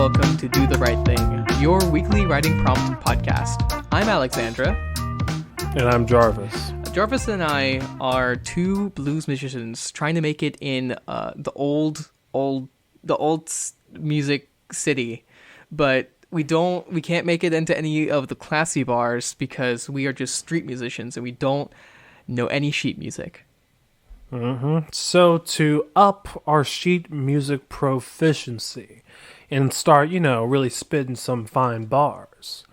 welcome to Do the Right Thing, your weekly writing prompt podcast. I'm Alexandra. And I'm Jarvis. Jarvis and I are two blues musicians trying to make it in the old music city, but we can't make it into any of the classy bars because we are just street musicians and we don't know any sheet music. So to up our sheet music proficiency and start, really spitting some fine bars,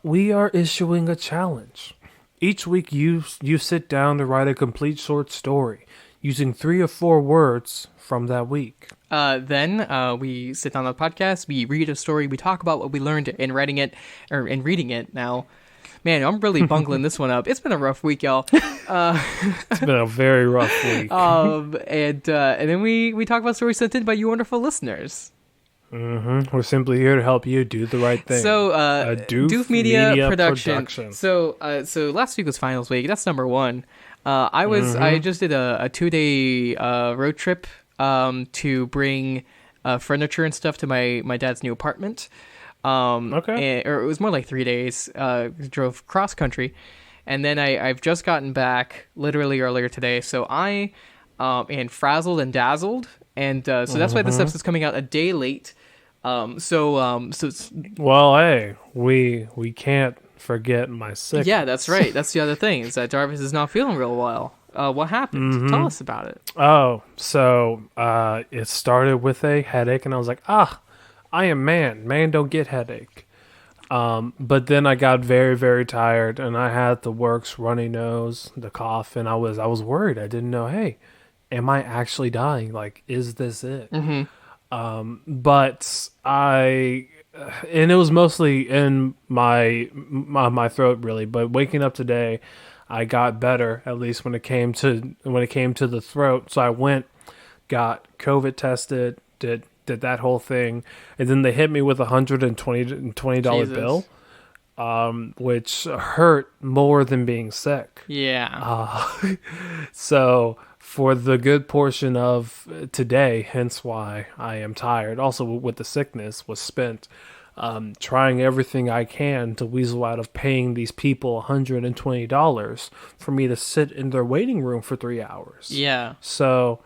we are issuing a challenge. Each week you sit down to write a complete short story using 3 or 4 words from that week. Then we sit down on the podcast, we read a story, we talk about what we learned in writing it, or in reading it now. Man, I'm really bungling this one up. It's been a rough week, y'all. It's been a very rough week. And then we talk about stories sent in by you wonderful listeners. We're simply here to help you do the right thing. So, Doof Media Production. So last week was finals week. That's number 1. I just did a 2-day road trip to bring furniture and stuff to my dad's new apartment. Or it was more like 3 days. Drove cross country, and then I've just gotten back literally earlier today. So I am frazzled and dazzled, and so that's why this episode's coming out a day late. So it's, well, hey, we can't forget my sickness. Yeah, that's right. That's the other thing, is that Jarvis is not feeling real well. What happened? Tell us about it. So it started with a headache, and I was like, I am man. Man don't get headache. But then I got very, very tired, and I had the works, runny nose, the cough, and I was worried. I didn't know, hey, am I actually dying? Like, is this it? But and it was mostly in my throat, really. But waking up today, I got better, at least when it came to the throat. So I went, got COVID tested, did that whole thing, and then they hit me with $120 bill, which hurt more than being sick. Yeah. So for the good portion of today, hence why I am tired, also with the sickness, was spent trying everything I can to weasel out of paying these people $120 for me to sit in their waiting room for 3 hours. Yeah. So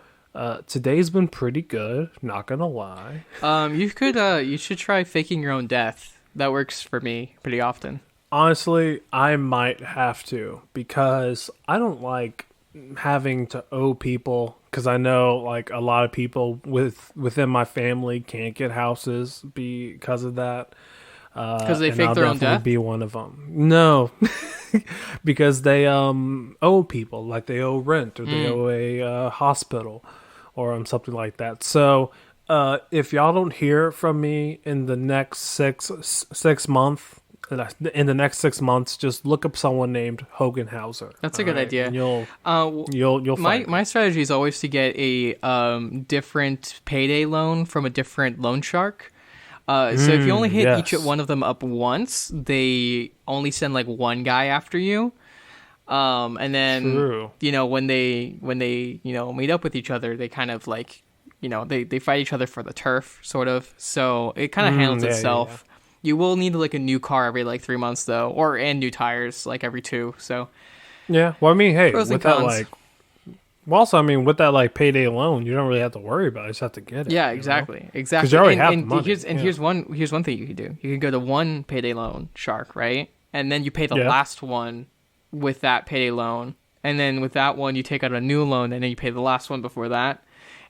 today's been pretty good, not gonna lie. You should try faking your own death. That works for me pretty often. Honestly, I might have to, because I don't like having to owe people, because I know like a lot of people within my family can't get houses because of that. Because they fake their own death? Be one of them. No, because they owe people, like they owe rent, or they owe a hospital, or something like that. So if y'all don't hear from me in the next 6 months, just look up someone named Hogan Hauser. That's a good idea. And you'll find my strategy is always to get a different payday loan from a different loan shark. So if you only hit each one of them up once, they only send like one guy after you. And then when they meet up with each other, they kind of like they fight each other for the turf, sort of. So it kind of handles itself. Yeah. You will need like a new car every like 3 months though, and new tires like every 2. So yeah, well, I mean, hey, pros with that cons. with that like payday loan, you don't really have to worry about it. You just have to get it. Yeah, exactly. Because you already have the money. Here's one thing you can do. You can go to one payday loan shark, right? And then you pay the last one with that payday loan, and then with that one you take out a new loan, and then you pay the last one before that.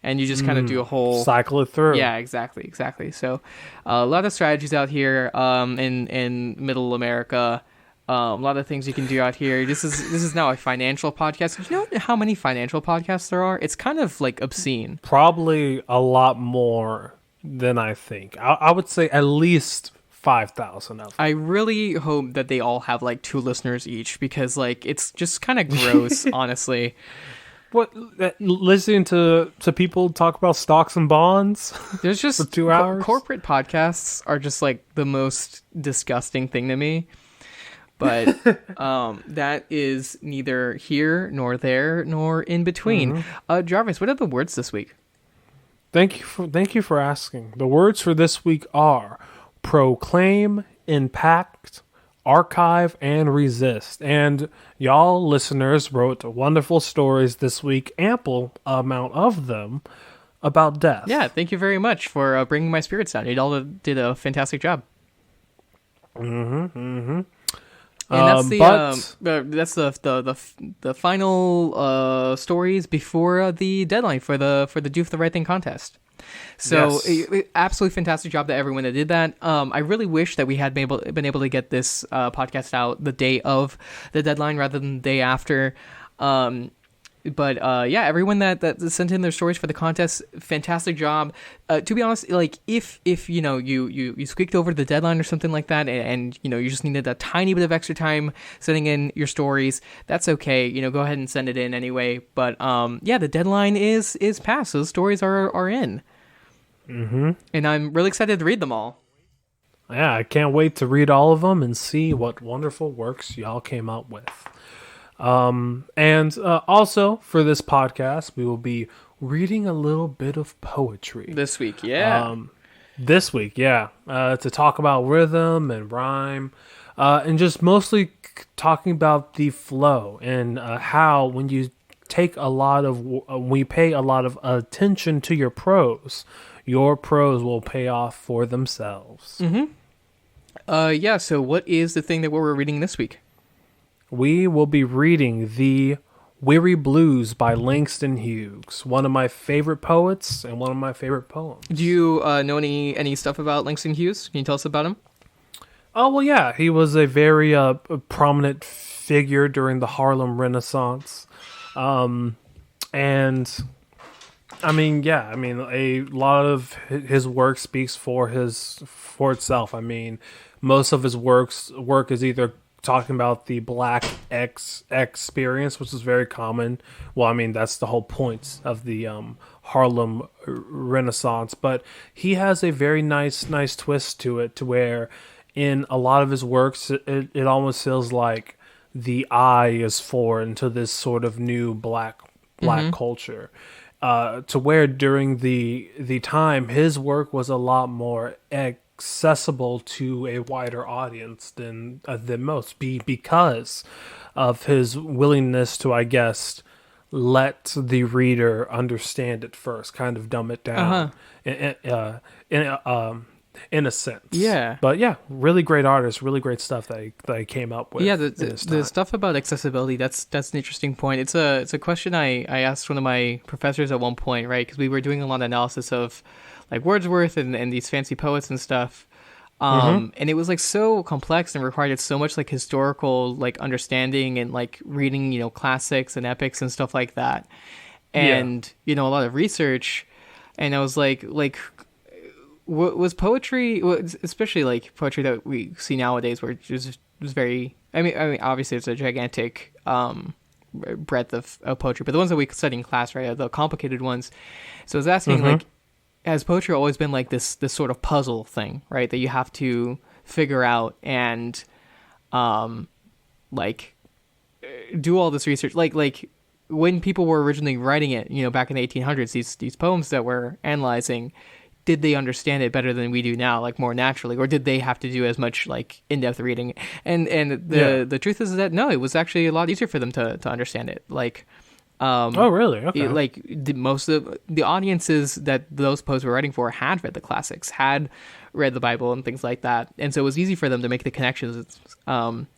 And you just kind of do a whole cycle it through. Yeah, exactly. So a lot of strategies out here in middle America. A lot of things you can do out here. This is now a financial podcast. Do you know how many financial podcasts there are? It's kind of like obscene. Probably a lot more than I think. I would say at least 5,000 of them. I really hope that they all have like 2 listeners each, because like it's just kind of gross, honestly. What, listening to people talk about stocks and bonds? There's just for 2 hours. Corporate podcasts are just like the most disgusting thing to me. But that is neither here nor there nor in between. Jarvis, what are the words this week? Thank you for asking. The words for this week are proclaim, impact, archive, and resist. And y'all listeners wrote wonderful stories this week, ample amount of them, about death. Yeah, thank you very much for bringing my spirits down. You all did a fantastic job. And that's the final stories before the deadline for the Do the Right Thing contest. So absolutely fantastic job to everyone that did that. I really wish that we had been able to get this podcast out the day of the deadline rather than the day after. But everyone that sent in their stories for the contest, fantastic job. To be honest, like if you squeaked over the deadline or something like that, and you just needed a tiny bit of extra time sending in your stories, that's okay. Go ahead and send it in anyway. But the deadline is passed. So the stories are in. Mm-hmm. And I'm really excited to read them all. Yeah, I can't wait to read all of them and see what wonderful works y'all came up with. And also for this podcast, we will be reading a little bit of poetry this week. Yeah. To talk about rhythm and rhyme, and just mostly talking about the flow and how when you take we pay a lot of attention to your prose will pay off for themselves. Mm-hmm. So what is the thing that we're reading this week? We will be reading The Weary Blues by Langston Hughes, one of my favorite poets and one of my favorite poems. Do you know any stuff about Langston Hughes? Can you tell us about him? Oh, well, yeah. He was a very prominent figure during the Harlem Renaissance. A lot of his work speaks for itself. I mean, most of his work is either talking about the Black experience, which is very common. Well, I mean, that's the whole point of the Harlem Renaissance. But he has a very nice twist to it, to where in a lot of his works, it almost feels like the eye is foreign to this sort of new black culture. To where during the time, his work was a lot more accessible to a wider audience than most, because of his willingness to, I guess, let the reader understand it first, kind of dumb it down, in a sense. Yeah. But yeah, really great artist, really great stuff that he came up with. Yeah, the stuff about accessibility, that's an interesting point. It's a question I asked one of my professors at one point, right? Because we were doing a lot of analysis of like Wordsworth and these fancy poets and stuff. And it was like so complex and required so much like historical like understanding and like reading, classics and epics and stuff like that. And, a lot of research. And I was like, was poetry, especially like poetry that we see nowadays, where it was very, I mean, obviously it's a gigantic breadth of poetry, but the ones that we study in class, right, are the complicated ones. So I was asking, like, has poetry always been like this sort of puzzle thing, right, that you have to figure out and like do all this research, like when people were originally writing it, back in the 1800s, these poems that we're analyzing, did they understand it better than we do now, like more naturally, or did they have to do as much like in-depth reading? And the truth is that no, it was actually a lot easier for them to understand it. Like, oh really? Okay. Most of the audiences that those poets were writing for had read the classics, had read the Bible and things like that, and so it was easy for them to make the connections.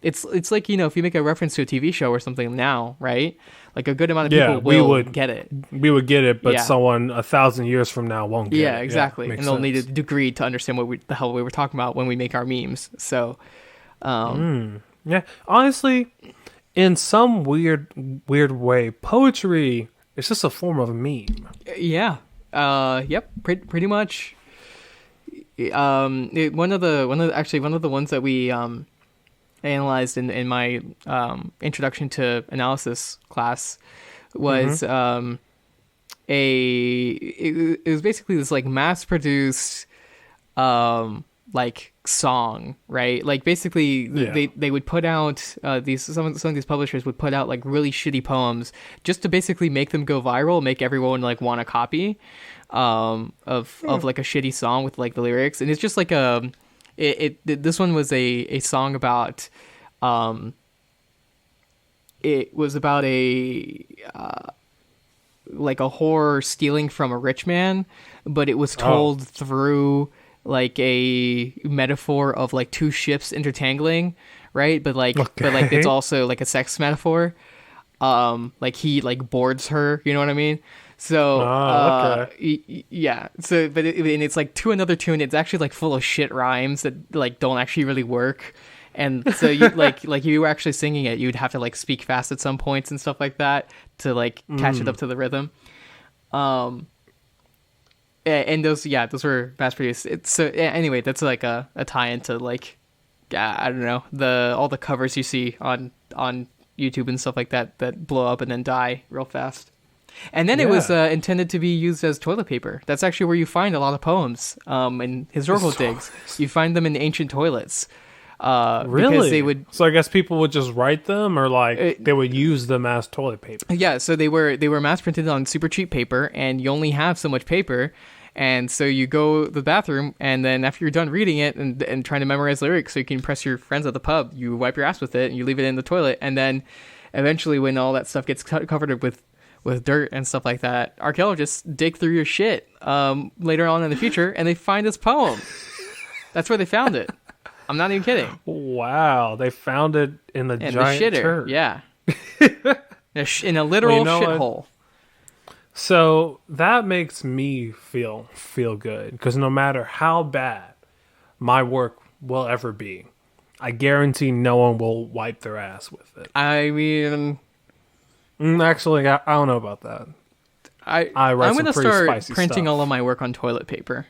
It's like, if you make a reference to a TV show or something now, right? Like a good amount of people would get it. We would get it, but someone 1,000 years from now won't get it. Yeah, exactly. And they'll need a degree to understand what the hell we were talking about when we make our memes. So, yeah, honestly, in some weird way, poetry is just a form of a meme. Yeah. Yep. Pretty much. One of the ones that we analyzed in my introduction to analysis class was it was basically this like mass produced like song, right? Like basically they would put out some of these publishers would put out like really shitty poems just to basically make them go viral, make everyone like want a copy of like a shitty song with like the lyrics. And it's just like this one was a song about it was about a like a whore stealing from a rich man, but it was told through like a metaphor of like two ships intertangling, right? But like it's also like a sex metaphor. Like he like boards her, you know what I mean? So yeah. So but and it's like to another tune. It's actually like full of shit rhymes that like don't actually really work. And so you like if you were actually singing it, you'd have to like speak fast at some points and stuff like that to like catch it up to the rhythm. And those were mass produced. So anyway, that's like a tie into like I don't know, all the covers you see on YouTube and stuff like that blow up and then die real fast. And then it was intended to be used as toilet paper. That's actually where you find a lot of poems in historical digs. You find them in ancient toilets. Really? Because they would. So I guess people would just write them, or like they would use them as toilet paper. Yeah, so they were mass printed on super cheap paper, and you only have so much paper, and so you go to the bathroom, and then after you're done reading it and trying to memorize lyrics, so you can impress your friends at the pub, you wipe your ass with it and you leave it in the toilet, and then eventually, when all that stuff gets covered with dirt and stuff like that, archaeologists dig through your shit later on in the future, and they find this poem. That's where they found it. I'm not even kidding. Wow, they found it in the giant shitter. turd. Yeah, in a literal shithole. So that makes me feel good, because no matter how bad my work will ever be, I guarantee no one will wipe their ass with it. I mean, actually, I don't know about that. I'm going to start printing all of my work on toilet paper.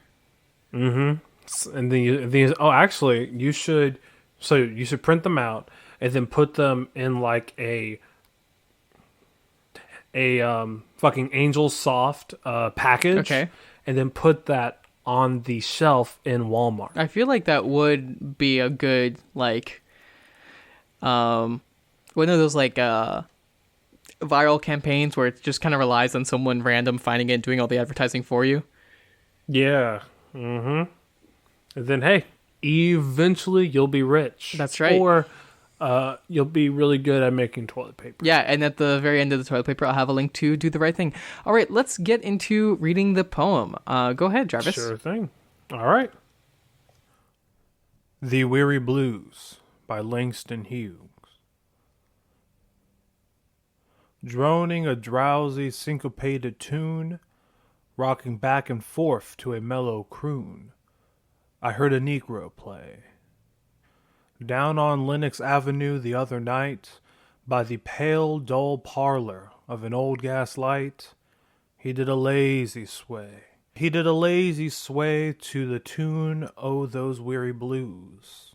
Mm-hmm. And then actually, you should print them out and then put them in like a fucking Angel Soft package. Okay. And then put that on the shelf in Walmart. I feel like that would be a good like one of those like viral campaigns where it just kind of relies on someone random finding it and doing all the advertising for you. Yeah. Mm-hmm. And then, hey, eventually you'll be rich. That's right. Or you'll be really good at making toilet paper. Yeah, and at the very end of the toilet paper, I'll have a link to Do the Right Thing. All right, let's get into reading the poem. Go ahead, Jarvis. Sure thing. All right. The Weary Blues by Langston Hughes. Droning a drowsy, syncopated tune, rocking back and forth to a mellow croon, I heard a Negro play. Down on Lenox Avenue the other night, by the pale, dull parlor of an old gas light, he did a lazy sway. He did a lazy sway to the tune, "Oh, Those Weary Blues."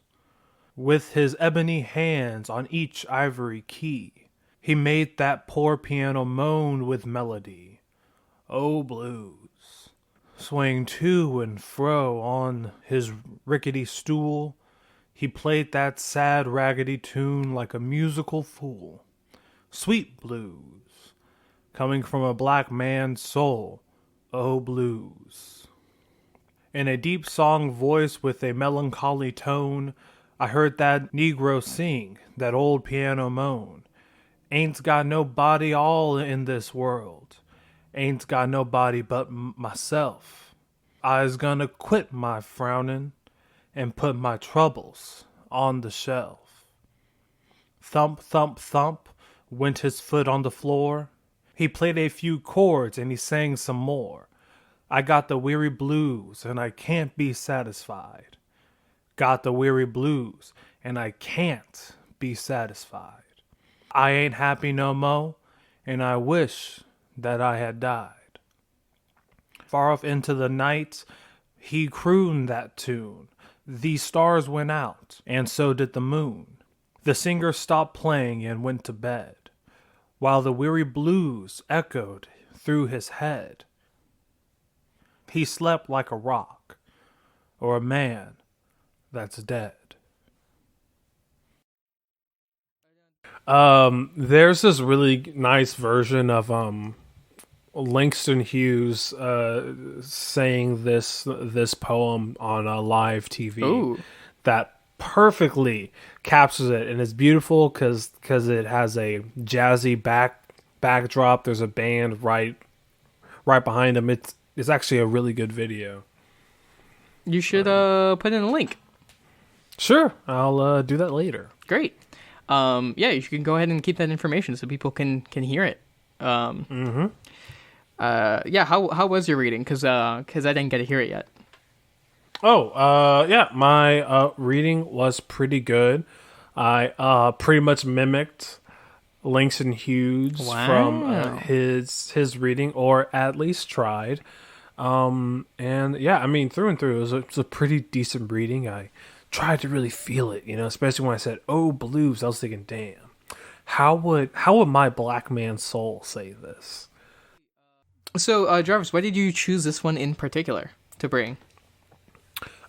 With his ebony hands on each ivory key, he made that poor piano moan with melody. Oh, blues. Swaying to and fro on his rickety stool, he played that sad, raggedy tune like a musical fool. Sweet blues, coming from a black man's soul. Oh, blues. In a deep song voice with a melancholy tone, I heard that Negro sing, that old piano moan. Ain't got nobody all in this world. Ain't got nobody but myself. I's gonna quit my frowning and put my troubles on the shelf. Thump, thump, thump went his foot on the floor. He played a few chords and he sang some more. I got the weary blues and I can't be satisfied. Got the weary blues and I can't be satisfied. I ain't happy no mo', and I wish that I had died. Far off into the night, he crooned that tune. The stars went out, and so did the moon. The singer stopped playing and went to bed, while the weary blues echoed through his head. He slept like a rock, or a man that's dead. There's this really nice version of Langston Hughes saying this poem on a live TV. Ooh. That perfectly captures it, and it's beautiful because it has a jazzy backdrop. There's a band right behind him. It's actually a really good video. You should put in a link. Sure, I'll do that later. Great. Yeah, you can go ahead and keep that information so people can hear it. Yeah, how was your reading? Because I didn't get to hear it yet. Yeah, my reading was pretty good. I pretty much mimicked Langston Hughes from his reading, or at least tried. And yeah, I mean, through and through, it was a pretty decent reading. I tried to really feel it, especially when I said, "Oh, blues." I was thinking, "Damn, how would my black man soul say this?" So, Jarvis, why did you choose this one in particular to bring?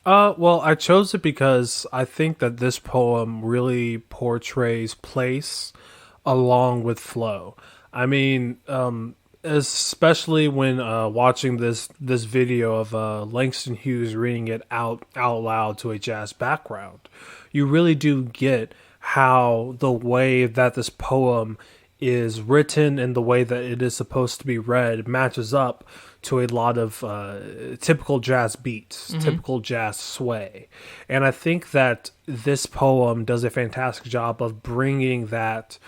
Well, I chose it because I think that this poem really portrays place along with flow. I mean, especially when watching this video of Langston Hughes reading it out loud to a jazz background, you really do get how the way that this poem is written and the way that it is supposed to be read matches up to a lot of typical jazz beats, typical jazz sway. And I think that this poem does a fantastic job of bringing that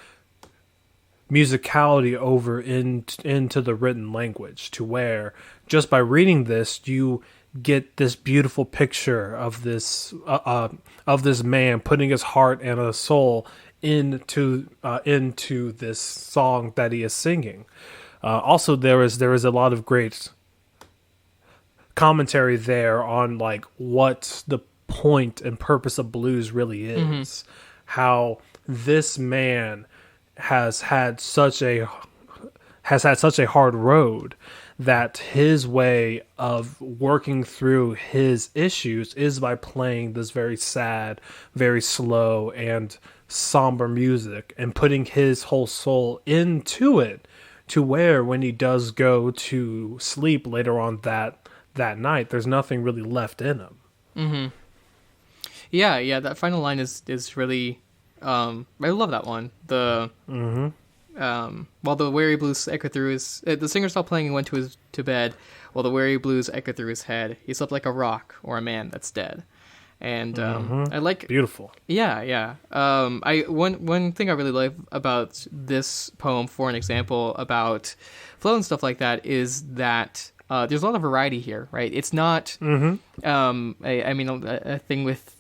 musicality over into the written language, to where just by reading this, you get this beautiful picture of this man putting his heart and his soul into this song that he is singing. Also, there is a lot of great commentary there on like what the point and purpose of blues really is. How this man has had such a hard road that his way of working through his issues is by playing this very sad, very slow and somber music and putting his whole soul into it, to where when he does go to sleep later on that night, there's nothing really left in him. Yeah, that final line is really I love that one. While the weary blues echo through his the singer stopped playing and went to bed, while the weary blues echo through his head, he slept like a rock or a man that's dead. And I like beautiful. Yeah. One thing I really like about this poem, for an example, about flow and stuff like that, is that there's a lot of variety here, right? It's not I mean a thing with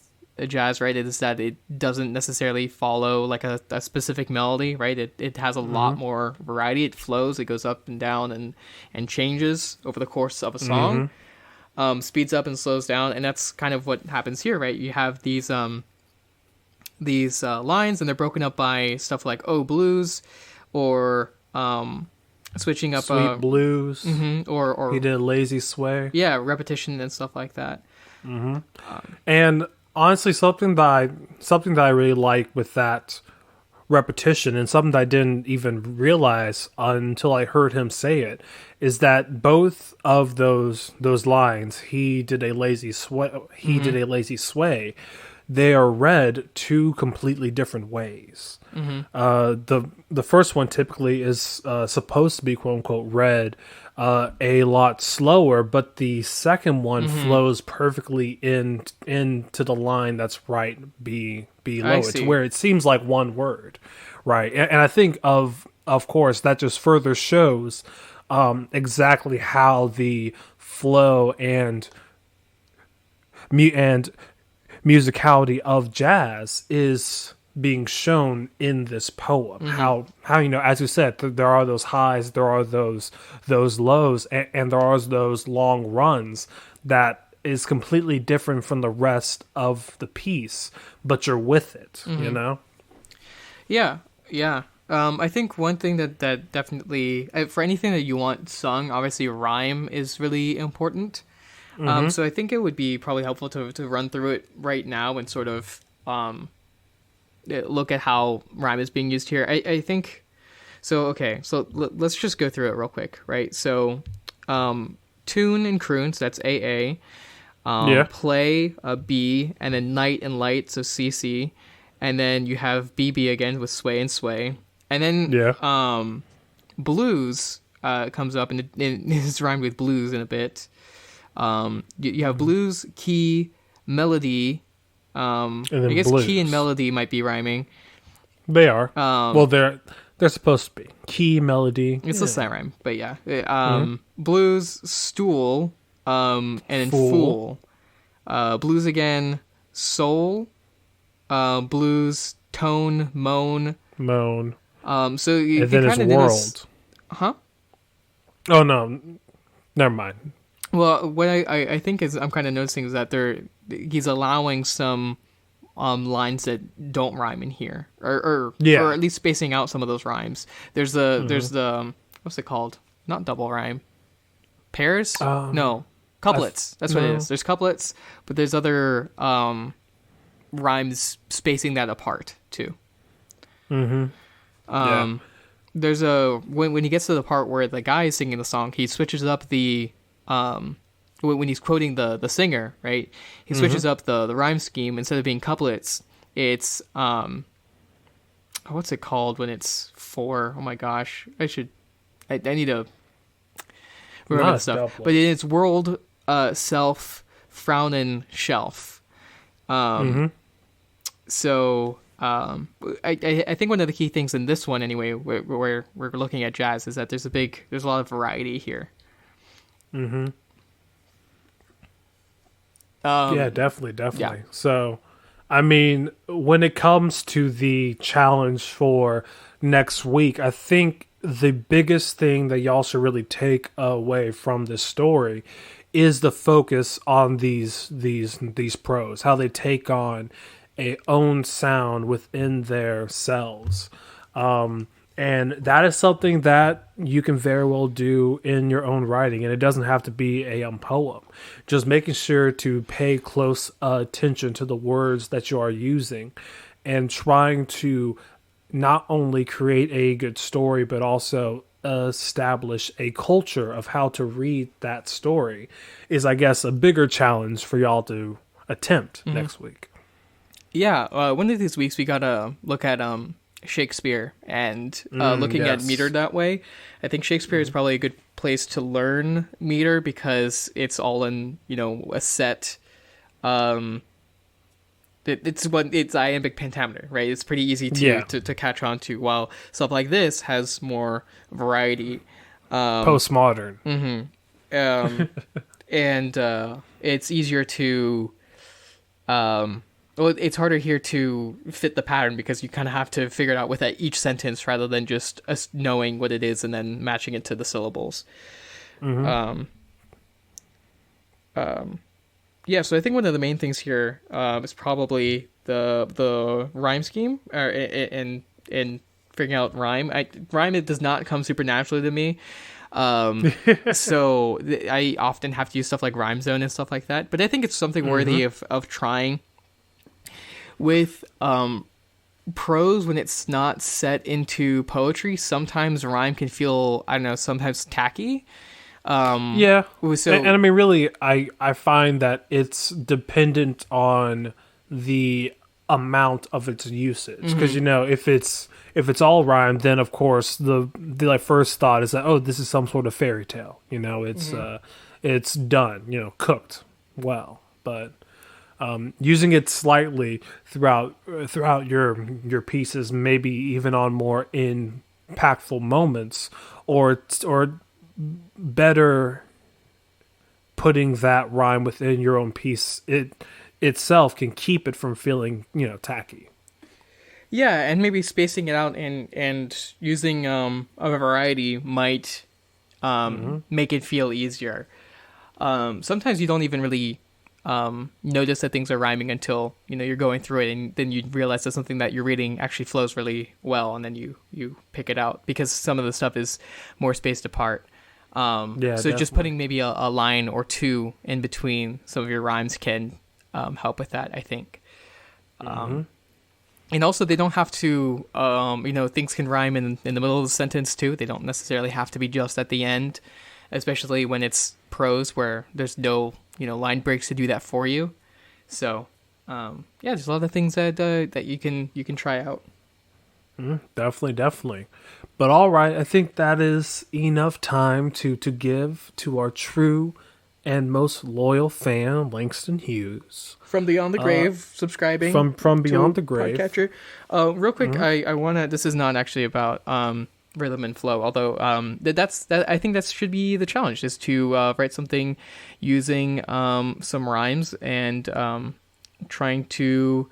jazz, right, is that it doesn't necessarily follow like a specific melody, right? It has a lot more variety. It flows, it goes up and down and changes over the course of a song. Speeds up and slows down, and that's kind of what happens here, right? You have these lines, and they're broken up by stuff like "Oh Blues," or switching up "Sweet Blues," or he did "Lazy Sway." Yeah, repetition and stuff like that. And honestly, something that I really like with that repetition, and something that I didn't even realize until I heard him say it, is that both of those lines, he did a lazy sway, they are read two completely different ways. The first one typically is supposed to be quote unquote read a lot slower, but the second one flows perfectly into the line that's right below it, to where it seems like one word, right? And I think of course that just further shows exactly how the flow and musicality of jazz is being shown in this poem. How as you said, there are those highs, there are those lows, and there are those long runs that is completely different from the rest of the piece, but you're with it, Yeah. I think one thing that definitely, for anything that you want sung, obviously rhyme is really important. So I think it would be probably helpful to run through it right now and sort of look at how rhyme is being used here. I think so. Okay, so let's just go through it real quick, right? So tune and croon, so that's AA. Play, B, and then night and light, so CC, and then you have BB again with sway and sway, and then blues comes up and it's rhymed with blues in a bit. You have blues, key, melody. I guess blues. Key and melody might be rhyming. They are. Well, they're supposed to be key, melody. It's a slight rhyme, but yeah. Blues, stool. And then fool. Blues again, soul, blues, tone, moan. So you and then it's world. Huh? Oh no, never mind. Well, what I think is I'm kind of noticing is that he's allowing some lines that don't rhyme in here, or at least spacing out some of those rhymes. There's the what's it called? Not double rhyme. Pairs? No. Couplets. That's what it is. There's couplets, but there's other rhymes spacing that apart too. There's when he gets to the part where the guy is singing the song, he switches up the when he's quoting the singer, right? He switches up the rhyme scheme. Instead of being couplets, it's what's it called when it's four? Oh my gosh, I need to remember that stuff. But it's world, self, frown, and shelf. So I think one of the key things in this one anyway, where we're looking at jazz, is that there's a lot of variety here. Yeah, definitely. Yeah. So, I mean, when it comes to the challenge for next week, I think the biggest thing that y'all should really take away from this story is the focus on these pros, how they take on a own sound within their cells. And that is something that you can very well do in your own writing, and it doesn't have to be a poem. Just making sure to pay close attention to the words that you are using and trying to not only create a good story, but also establish a culture of how to read that story is, I guess, a bigger challenge for y'all to attempt next week. Yeah, one of these weeks we gotta look at Shakespeare and looking at meter that way. I think Shakespeare is probably a good place to learn meter because it's all in a set. It's iambic pentameter, right? It's pretty easy to catch on to, while stuff like this has more variety. Postmodern. And it's easier to it's harder here to fit the pattern because you kind of have to figure it out with each sentence rather than just knowing what it is and then matching it to the syllables. Yeah, so I think one of the main things here is probably the rhyme scheme, in figuring out rhyme. Rhyme, it does not come super naturally to me. So I often have to use stuff like Rhyme Zone and stuff like that. But I think it's something worthy of trying. With prose, when it's not set into poetry, sometimes rhyme can feel, I don't know, sometimes tacky. And I mean, really, I find that it's dependent on the amount of its usage. Because if it's all rhyme, then of course the first thought is that, oh, this is some sort of fairy tale. It's done, cooked well, but. Using it slightly throughout your pieces, maybe even on more impactful moments, or better putting that rhyme within your own piece, it itself can keep it from feeling tacky. Yeah, and maybe spacing it out and using a variety might make it feel easier. Sometimes you don't even really notice that things are rhyming until you're going through it, and then you realize that something that you're reading actually flows really well, and then you pick it out because some of the stuff is more spaced apart. So definitely. Just putting maybe a line or two in between some of your rhymes can help with that, I think. And also, they don't have to, things can rhyme in the middle of the sentence too. They don't necessarily have to be just at the end, especially when it's prose where there's no, line breaks to do that for you. So, there's a lot of things that you can try out. Definitely. But all right, I think that is enough time to give to our true and most loyal fan, Langston Hughes. From Beyond the Grave, subscribing. From Beyond the Grave. Podcatcher. Real quick, I want to, this is not actually about rhythm and flow, although I think that should be the challenge, is to write something using some rhymes and trying to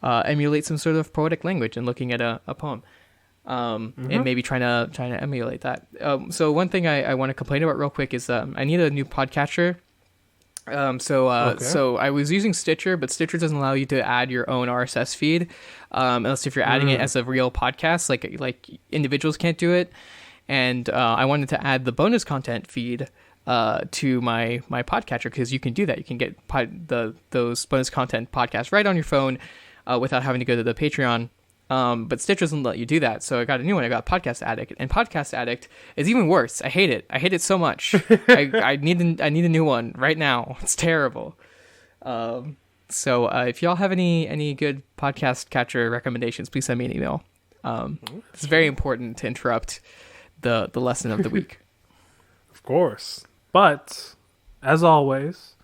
emulate some sort of poetic language and looking at a poem. And maybe trying to emulate that. So one thing I want to complain about real quick is I need a new podcatcher. So I was using Stitcher, but Stitcher doesn't allow you to add your own RSS feed, unless if you're adding it as a real podcast, like individuals can't do it. And I wanted to add the bonus content feed to my podcatcher, because you can do that. You can get those bonus content podcasts right on your phone without having to go to the Patreon. But Stitcher doesn't let you do that. So I got a new one. I got Podcast Addict, and Podcast Addict is even worse. I hate it. I hate it so much. I need a new one right now. It's terrible. So if y'all have any good podcast catcher recommendations, please send me an email. It's very important to interrupt the lesson of the week. Of course. But as always,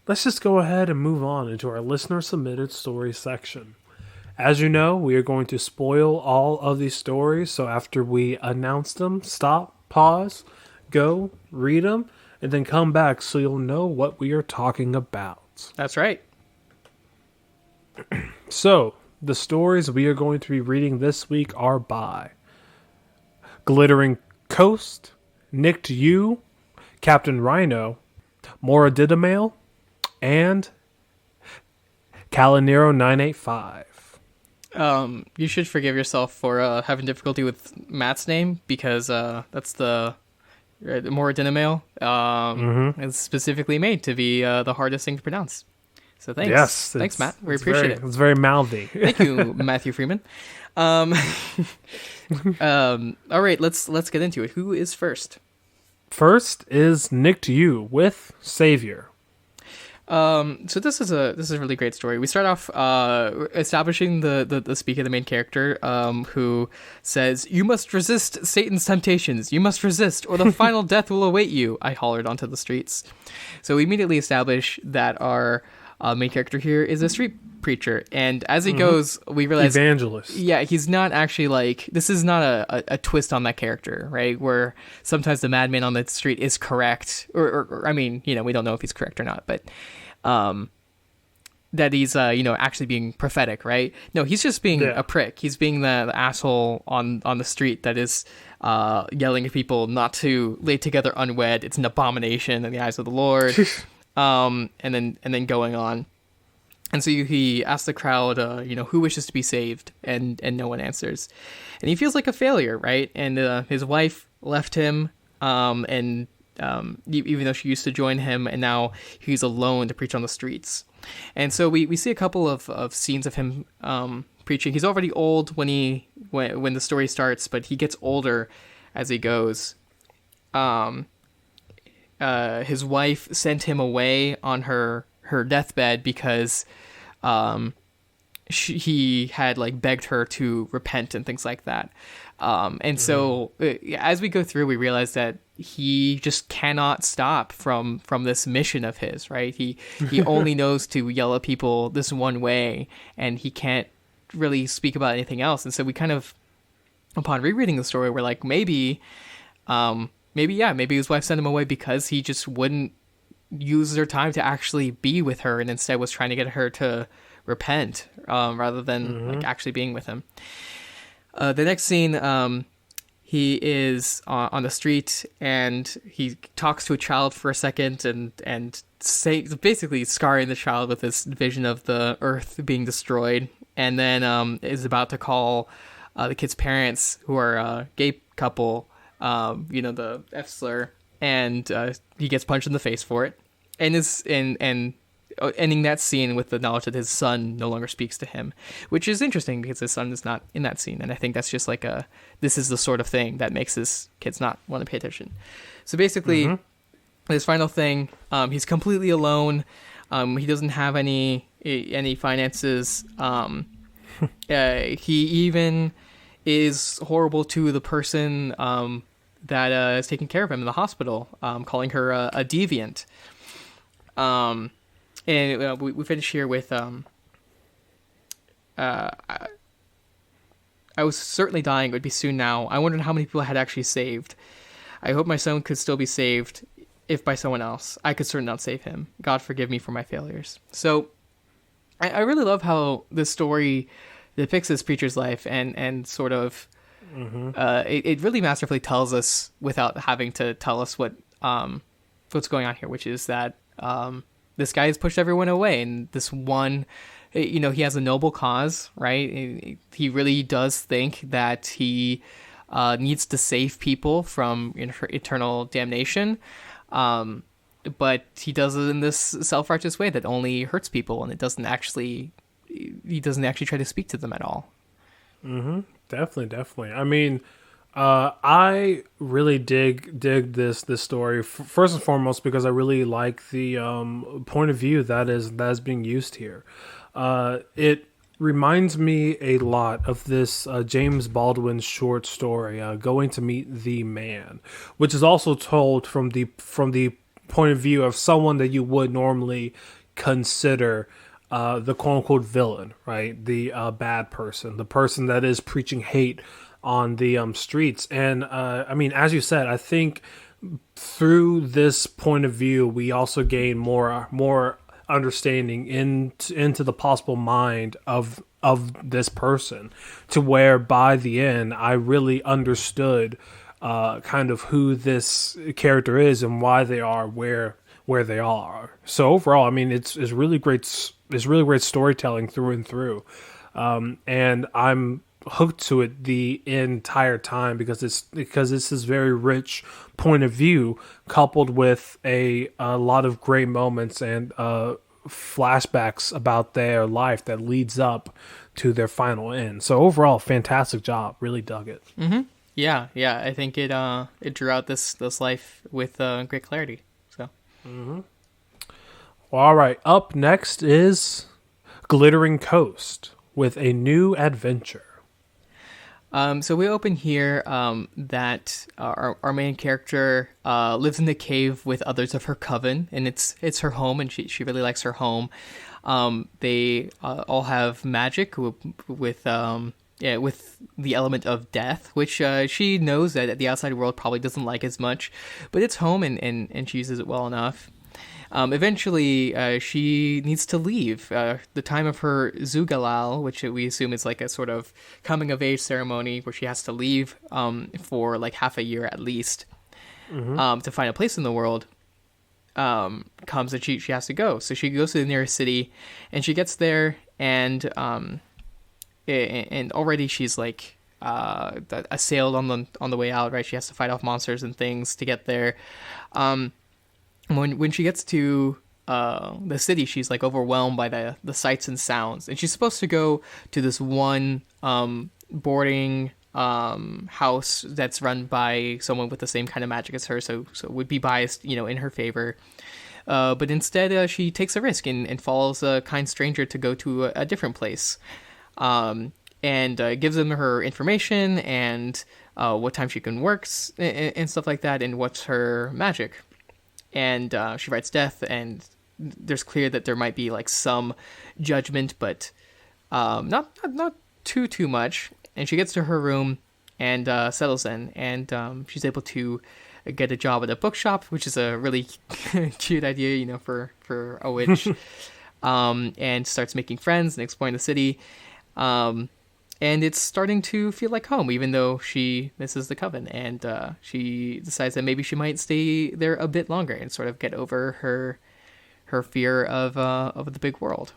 let's just go ahead and move on into our listener submitted story section. As you know, we are going to spoil all of these stories, so after we announce them, stop, pause, go, read them, and then come back so you'll know what we are talking about. That's right. So, the stories we are going to be reading this week are by Glittering Coast, Nicked You, Captain Rhino, Mora Didamail, and Calinero 985. You should forgive yourself for having difficulty with Matt's name, because that's the Mora Didamail. It's specifically made to be the hardest thing to pronounce. So thanks. Yes, thanks, Matt. We appreciate it. It's very mouthy. Thank you, Matthew Freeman. All right, let's get into it. Who is first? First is Nicked You with Savior. So this is a really great story. We start off establishing the speaker, the main character, who says, "You must resist Satan's temptations. You must resist, or the final death will await you," I hollered onto the streets. So we immediately establish that our main character here is a street preacher, and as he goes, we realize evangelist. Yeah, he's not actually this is not a twist on that character, right? Where sometimes the madman on the street is correct, or I mean, we don't know if he's correct or not, but that he's actually being prophetic, right? No, he's just being a prick. He's being the asshole on the street that is yelling at people not to lay together unwed. It's an abomination in the eyes of the Lord. And then going on. And so he asks the crowd, who wishes to be saved, and no one answers, and he feels like a failure, right? And his wife left him, even though she used to join him, and now he's alone to preach on the streets. And so we see a couple of scenes of him preaching. He's already old when the story starts, but he gets older as he goes. His wife sent him away on her deathbed because he had begged her to repent and things like that. And so as we go through, we realize that he just cannot stop from this mission of his, right? He only knows to yell at people this one way, and he can't really speak about anything else. And so we kind of, upon rereading the story, we're like, maybe his wife sent him away because he just wouldn't use their time to actually be with her, and instead was trying to get her to repent, rather than actually being with him. The next scene, he is on the street, and he talks to a child for a second, and basically scarring the child with this vision of the earth being destroyed, and then is about to call the kid's parents, who are a gay couple, the F slur, and he gets punched in the face for it, and ending that scene with the knowledge that his son no longer speaks to him, which is interesting because his son is not in that scene, and I think that's just like this is the sort of thing that makes his kids not want to pay attention. So basically, this final thing, he's completely alone. He doesn't have any finances. He even is horrible to the person that is taking care of him in the hospital, calling her a deviant. And we finish here with I was certainly dying. It would be soon now. I wondered how many people I had actually saved. I hope my son could still be saved, if by someone else. I could certainly not save him. God forgive me for my failures. So I really love how this story depicts this preacher's life and sort of it really masterfully tells us without having to tell us what's going on here, which is that this guy has pushed everyone away, and this one, he has a noble cause, right? He really does think that he needs to save people from eternal damnation. But he does it in this self-righteous way that only hurts people, and he doesn't actually try to speak to them at all. Definitely. I mean, I really dig this story first and foremost because I really like the point of view that is being used here. It reminds me a lot of this James Baldwin short story, Going to Meet the Man, which is also told from the point of view of someone that you would normally consider the quote-unquote villain, right? The bad person, the person that is preaching hate on the streets. And I mean, as you said, I think through this point of view, we also gain more understanding into the possible mind of this person, to where by the end I really understood kind of who this character is and why they are where they are. So overall, I mean, it's really great. It's really great storytelling through and through, and I'm hooked to it the entire time because it's this very rich point of view coupled with a lot of great moments and flashbacks about their life that leads up to their final end. So overall, fantastic job. Really dug it. Yeah. I think it drew out this life with great clarity. So. Well, all right. Up next is Glittering Coast with a new adventure. So we open here that our main character lives in the cave with others of her coven, and it's her home, and she really likes her home. They all have magic with the element of death, which she knows that the outside world probably doesn't like as much, but it's home, and she uses it well enough. Eventually, she needs to leave. The time of her Zugalal, which we assume is like a sort of coming-of-age ceremony where she has to leave for like half a year at least to find a place in the world, comes, and she has to go. So she goes to the nearest city, and she gets there, and already she's like assailed on the way out, right? She has to fight off monsters and things to get there. When she gets to the city, she's like overwhelmed by the sights and sounds, and she's supposed to go to this one boarding house that's run by someone with the same kind of magic as her, so would be biased, in her favor. But instead, she takes a risk and follows a kind stranger to go to a different place, and gives them her information and what time she can work and stuff like that, and what's her magic. And she writes death, and there's clear that there might be like some judgment, but not too much. And she gets to her room and settles in, and she's able to get a job at a bookshop, which is a really cute idea, for a witch. And starts making friends and exploring the city. And it's starting to feel like home, even though she misses the coven. And she decides that maybe she might stay there a bit longer and sort of get over her fear of the big world.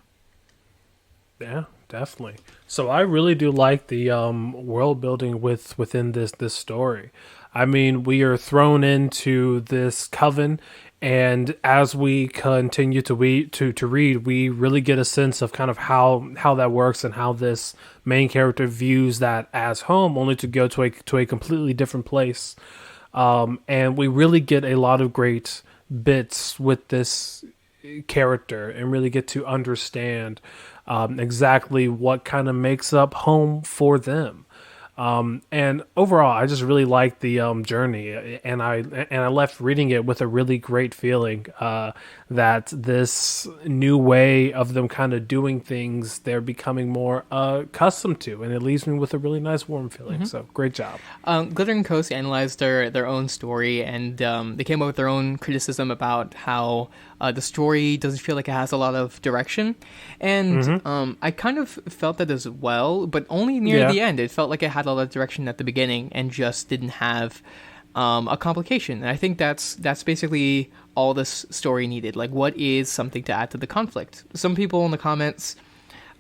Yeah, definitely. So I really do like the world building within this story. I mean, we are thrown into this coven, and as we continue to read, we really get a sense of kind of how that works and how this main character views that as home, only to go to a completely different place. And we really get a lot of great bits with this character and really get to understand exactly what kind of makes up home for them. And overall, I just really liked the journey, and I left reading it with a really great feeling that this new way of them kind of doing things, they're becoming more accustomed to, and it leaves me with a really nice, warm feeling. Mm-hmm. So, great job. Glittering Coast analyzed their own story, and they came up with their own criticism about how the story doesn't feel like it has a lot of direction, and I kind of felt that as well, but only near the end. It felt like it had a lot of direction at the beginning and just didn't have a complication. And I think that's basically all this story needed. Like, what is something to add to the conflict? Some people in the comments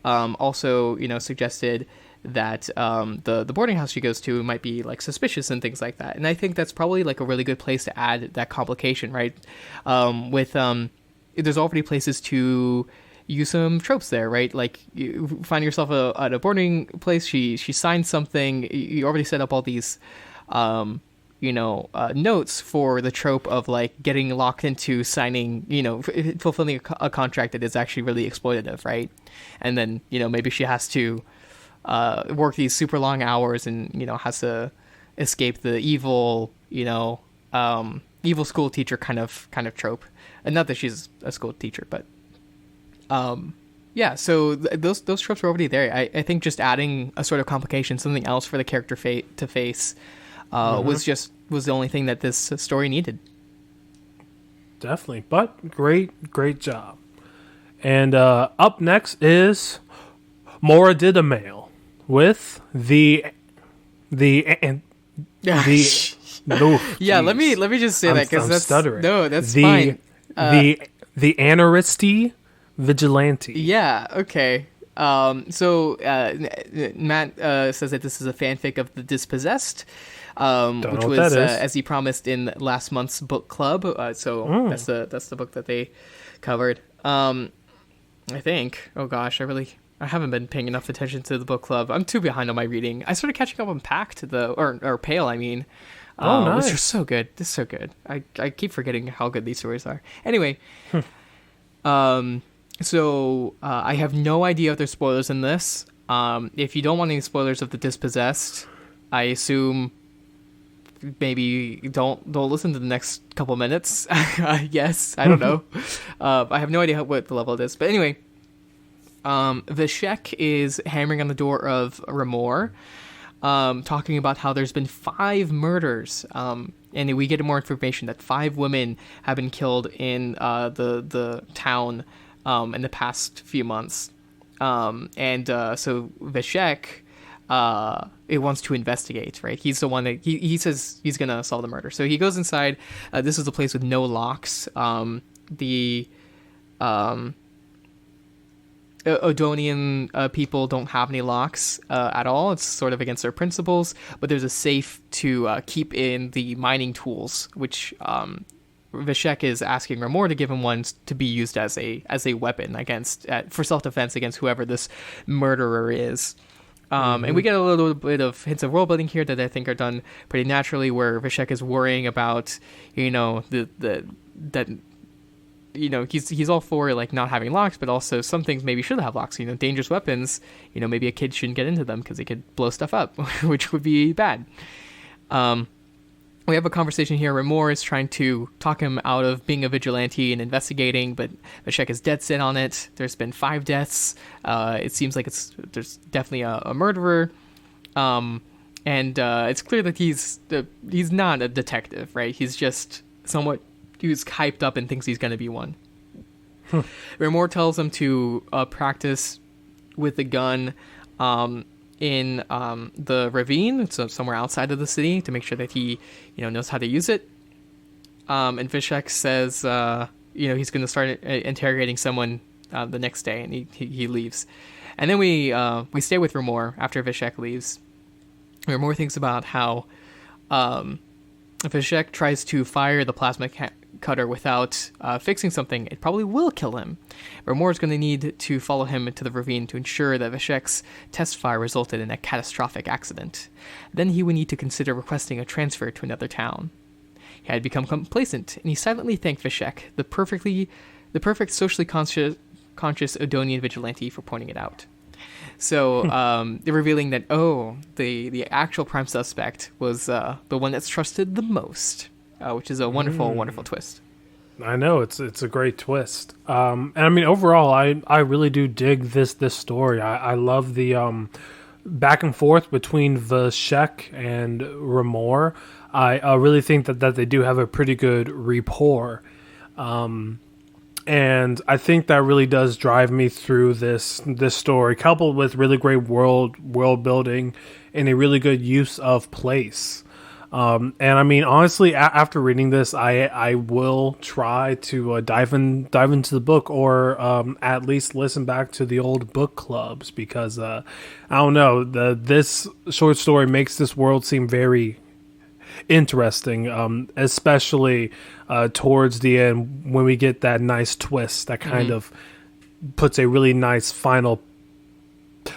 also, suggested that the boarding house she goes to might be like suspicious and things like that. And I think that's probably like a really good place to add that complication, right? There's already places to use some tropes there, right? Like, you find yourself at a boarding place, she signs something, you already set up all these notes for the trope of like getting locked into signing, fulfilling a contract that is actually really exploitative, right? And then, maybe she has to work these super long hours and, has to escape the evil, evil school teacher kind of trope. And not that she's a school teacher, but so those tropes were already there. I think just adding a sort of complication, something else for the character to face, was the only thing that this story needed. Definitely, but great job. And up next is Mora did a mail with the yeah. Let me just say that because that's stuttering. No, that's fine. The Anaristi Vigilante. Yeah. Okay. So Matt says that this is a fanfic of The Dispossessed, which was as he promised in last month's book club. That's the book that they covered. I think. Oh gosh, I haven't been paying enough attention to the book club. I'm too behind on my reading. I started catching up on Pact or Pale. I mean. Nice. Which are so good. This is so good. I keep forgetting how good these stories are. Anyway, so I have no idea if there's spoilers in this. If you don't want any spoilers of The Dispossessed, I assume maybe don't listen to the next couple minutes. Yes, I don't know. I have no idea what the level it is. But anyway, Vishek is hammering on the door of Ramor, talking about how there's been 5 murders, and we get more information that 5 women have been killed in the town in the past few months, and so Vishek it wants to investigate, right? He's the one that he says he's gonna solve the murder. So he goes inside. This is a place with no locks. The Odonian people don't have any locks at all. It's sort of against their principles, but there's a safe to keep in the mining tools, which Vishek is asking Ramor to give him one to be used as a weapon for self-defense against whoever this murderer is. And we get a little bit of hints of world building here that I think are done pretty naturally, where Vishek is worrying about, he's all for like not having locks, but also some things maybe should have locks. Dangerous weapons. Maybe a kid shouldn't get into them because they could blow stuff up, which would be bad. We have a conversation here. Ramor is trying to talk him out of being a vigilante and investigating, but Vishek is dead set on it. There's been 5 deaths. It seems like there's definitely a murderer, and it's clear that he's not a detective, right? He's just somewhat. He's hyped up and thinks he's going to be one. Ramor tells him to practice with the gun in the ravine, so somewhere outside of the city, to make sure that he knows how to use it. And Vishek says he's going to start interrogating someone the next day, and he leaves. And then we stay with Ramor after Vishek leaves. Ramor thinks about how if Vishek tries to fire the plasma cutter without fixing something, it probably will kill him. Ramor is going to need to follow him into the ravine to ensure that Vishek's test fire resulted in a catastrophic accident. Then he would need to consider requesting a transfer to another town. He had become complacent, and he silently thanked Vishek, the perfect socially conscious Odonian vigilante, for pointing it out. So they're revealing that, the actual prime suspect was the one that's trusted the most, which is a wonderful, wonderful twist. I know, it's a great twist. And I mean, overall, I really do dig this story. I love the back and forth between Vishek and Ramor. I really think that they do have a pretty good rapport. And I think that really does drive me through this story, coupled with really great world building and a really good use of place. And I mean, honestly, after reading this, I will try to dive into the book, or at least listen back to the old book clubs, because I don't know, this short story makes this world seem very interesting, especially towards the end when we get that nice twist that kind of puts a really nice final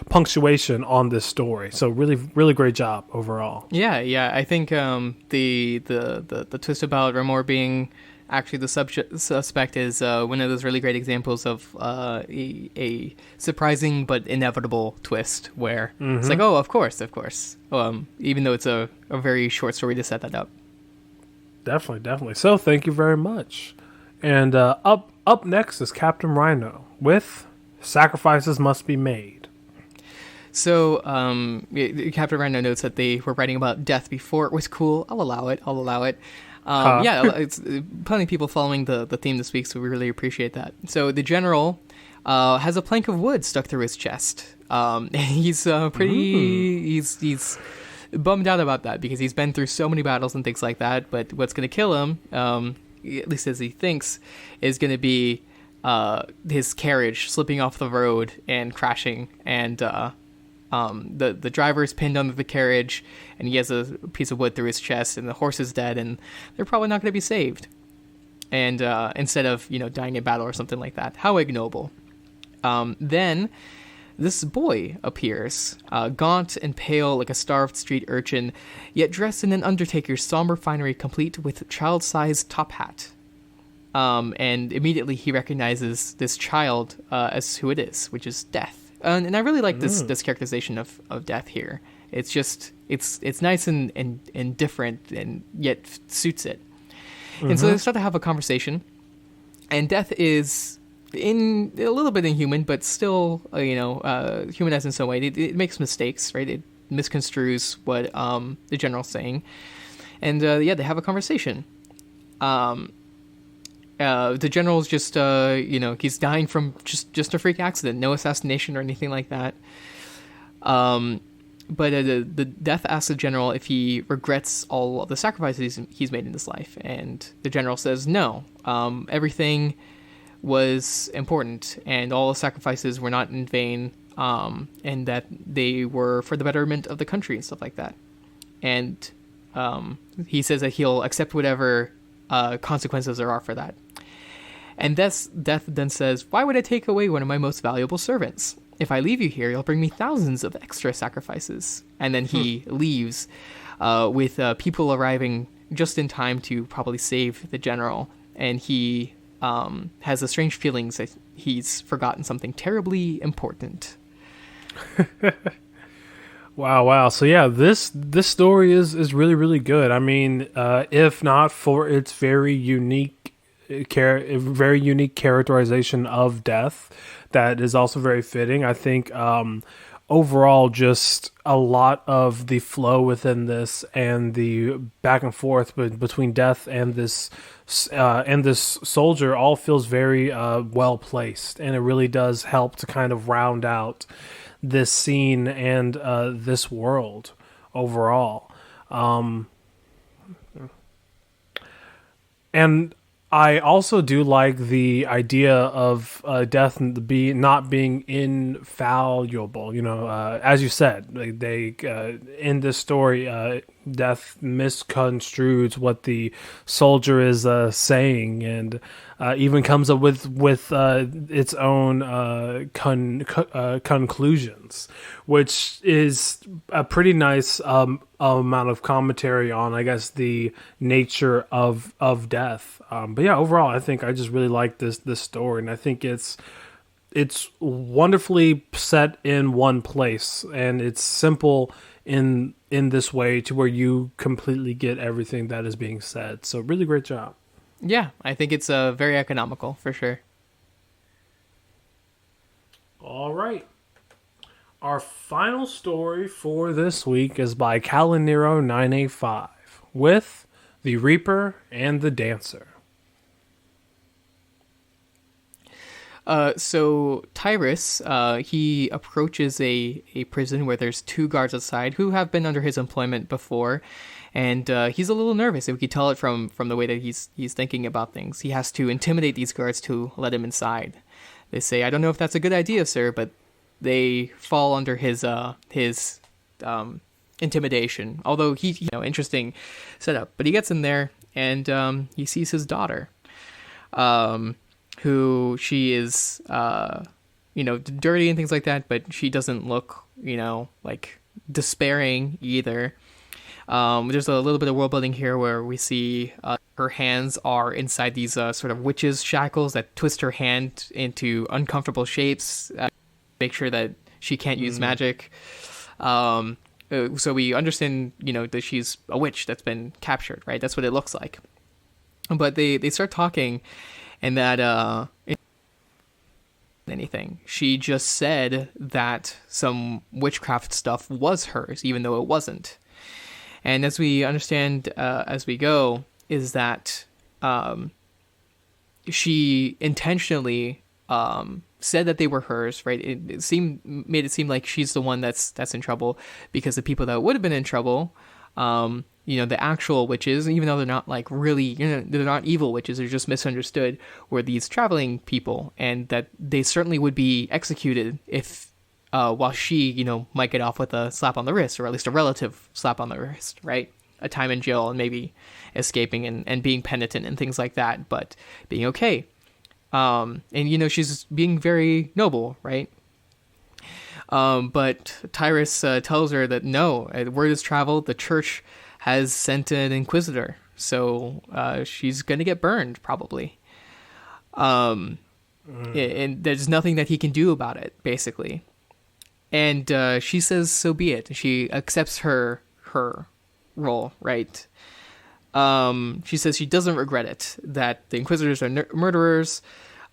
punctuation on this story. So really, really great job overall. Yeah. I think the twist about Ramor being actually the suspect is one of those really great examples of a surprising but inevitable twist, where it's like, oh, of course. Even though it's a very short story to set that up. Definitely. So thank you very much. And up next is Captain Rhino with Sacrifices Must Be Made. So, Captain Rhino notes that they were writing about death before it was cool. I'll allow it. Yeah, it's plenty of people following the theme this week, so we really appreciate that. So the general has a plank of wood stuck through his chest. He's he's bummed out about that, because he's been through so many battles and things like that. But what's going to kill him, at least as he thinks, is going to be his carriage slipping off the road and crashing, and the driver's pinned under the carriage, and he has a piece of wood through his chest, and the horse is dead, and they're probably not going to be saved. And instead of dying in battle or something like that, how ignoble. Then this boy appears, gaunt and pale like a starved street urchin, yet dressed in an undertaker's somber finery, complete with child-sized top hat. And immediately he recognizes this child as who it is, which is Death. And I really like this characterization of Death here. It's just it's nice and different, and yet suits it. And so they start to have a conversation, and Death is a little bit inhuman, but still humanized in some way. It makes mistakes, right? It misconstrues what the general's saying, and they have a conversation. The general's just, he's dying from just a freak accident, no assassination or anything like that. But the Death asks the general if he regrets all of the sacrifices he's made in his life, and the general says no. Everything was important, and all the sacrifices were not in vain, and that they were for the betterment of the country and stuff like that. And he says that he'll accept whatever consequences there are for that. And Death then says, "Why would I take away one of my most valuable servants? If I leave you here, you'll bring me thousands of extra sacrifices." And then he leaves with people arriving just in time to probably save the general. And he has the strange feelings that he's forgotten something terribly important. Wow. So yeah, this story is really, really good. I mean, if not for its very unique characterization of Death, that is also very fitting. I think overall, just a lot of the flow within this and the back and forth between Death and this soldier all feels very well placed, and it really does help to kind of round out this scene and this world overall. And I also do like the idea of death not being infallible. As you said, they in this story, death misconstrues what the soldier is saying, and even comes up with its own conclusions, which is a pretty nice amount of commentary on, I guess, the nature of death. But yeah, overall, I think I just really like this story, and I think it's wonderfully set in one place, and it's simple in this way to where you completely get everything that is being said. So really great job. Yeah, I think it's very economical for sure. All right. Our final story for this week is by Calinero 985 with The Reaper and the Dancer. So Tyrus, he approaches a prison where there's 2 guards outside who have been under his employment before, and he's a little nervous. We can tell it from the way that he's thinking about things. He has to intimidate these guards to let him inside. They say, "I don't know if that's a good idea, sir," but they fall under his intimidation. Although interesting setup. But he gets in there and he sees his daughter. Who she is, dirty and things like that, but she doesn't look, like despairing either. There's a little bit of world building here where we see her hands are inside these sort of witches' shackles that twist her hand into uncomfortable shapes, make sure that she can't use magic. So we understand, that she's a witch that's been captured, right? That's what it looks like. But they start talking. And that anything. She just said that some witchcraft stuff was hers, even though it wasn't. And as we understand as we go, is that she intentionally said that they were hers, right? It made it seem like she's the one that's in trouble, because the people that would have been in trouble, the actual witches, even though they're not like really, they're not evil witches, they're just misunderstood, were these traveling people, and that they certainly would be executed if, while she, might get off with a slap on the wrist, or at least a relative slap on the wrist, right? A time in jail and maybe escaping and being penitent and things like that, but being okay. And, she's being very noble, right? But Tyrus tells her that no, word has traveled, the church has sent an inquisitor, so she's going to get burned, probably. And there's nothing that he can do about it, basically. And she says, so be it. She accepts her role, right? She says she doesn't regret it, that the inquisitors are murderers,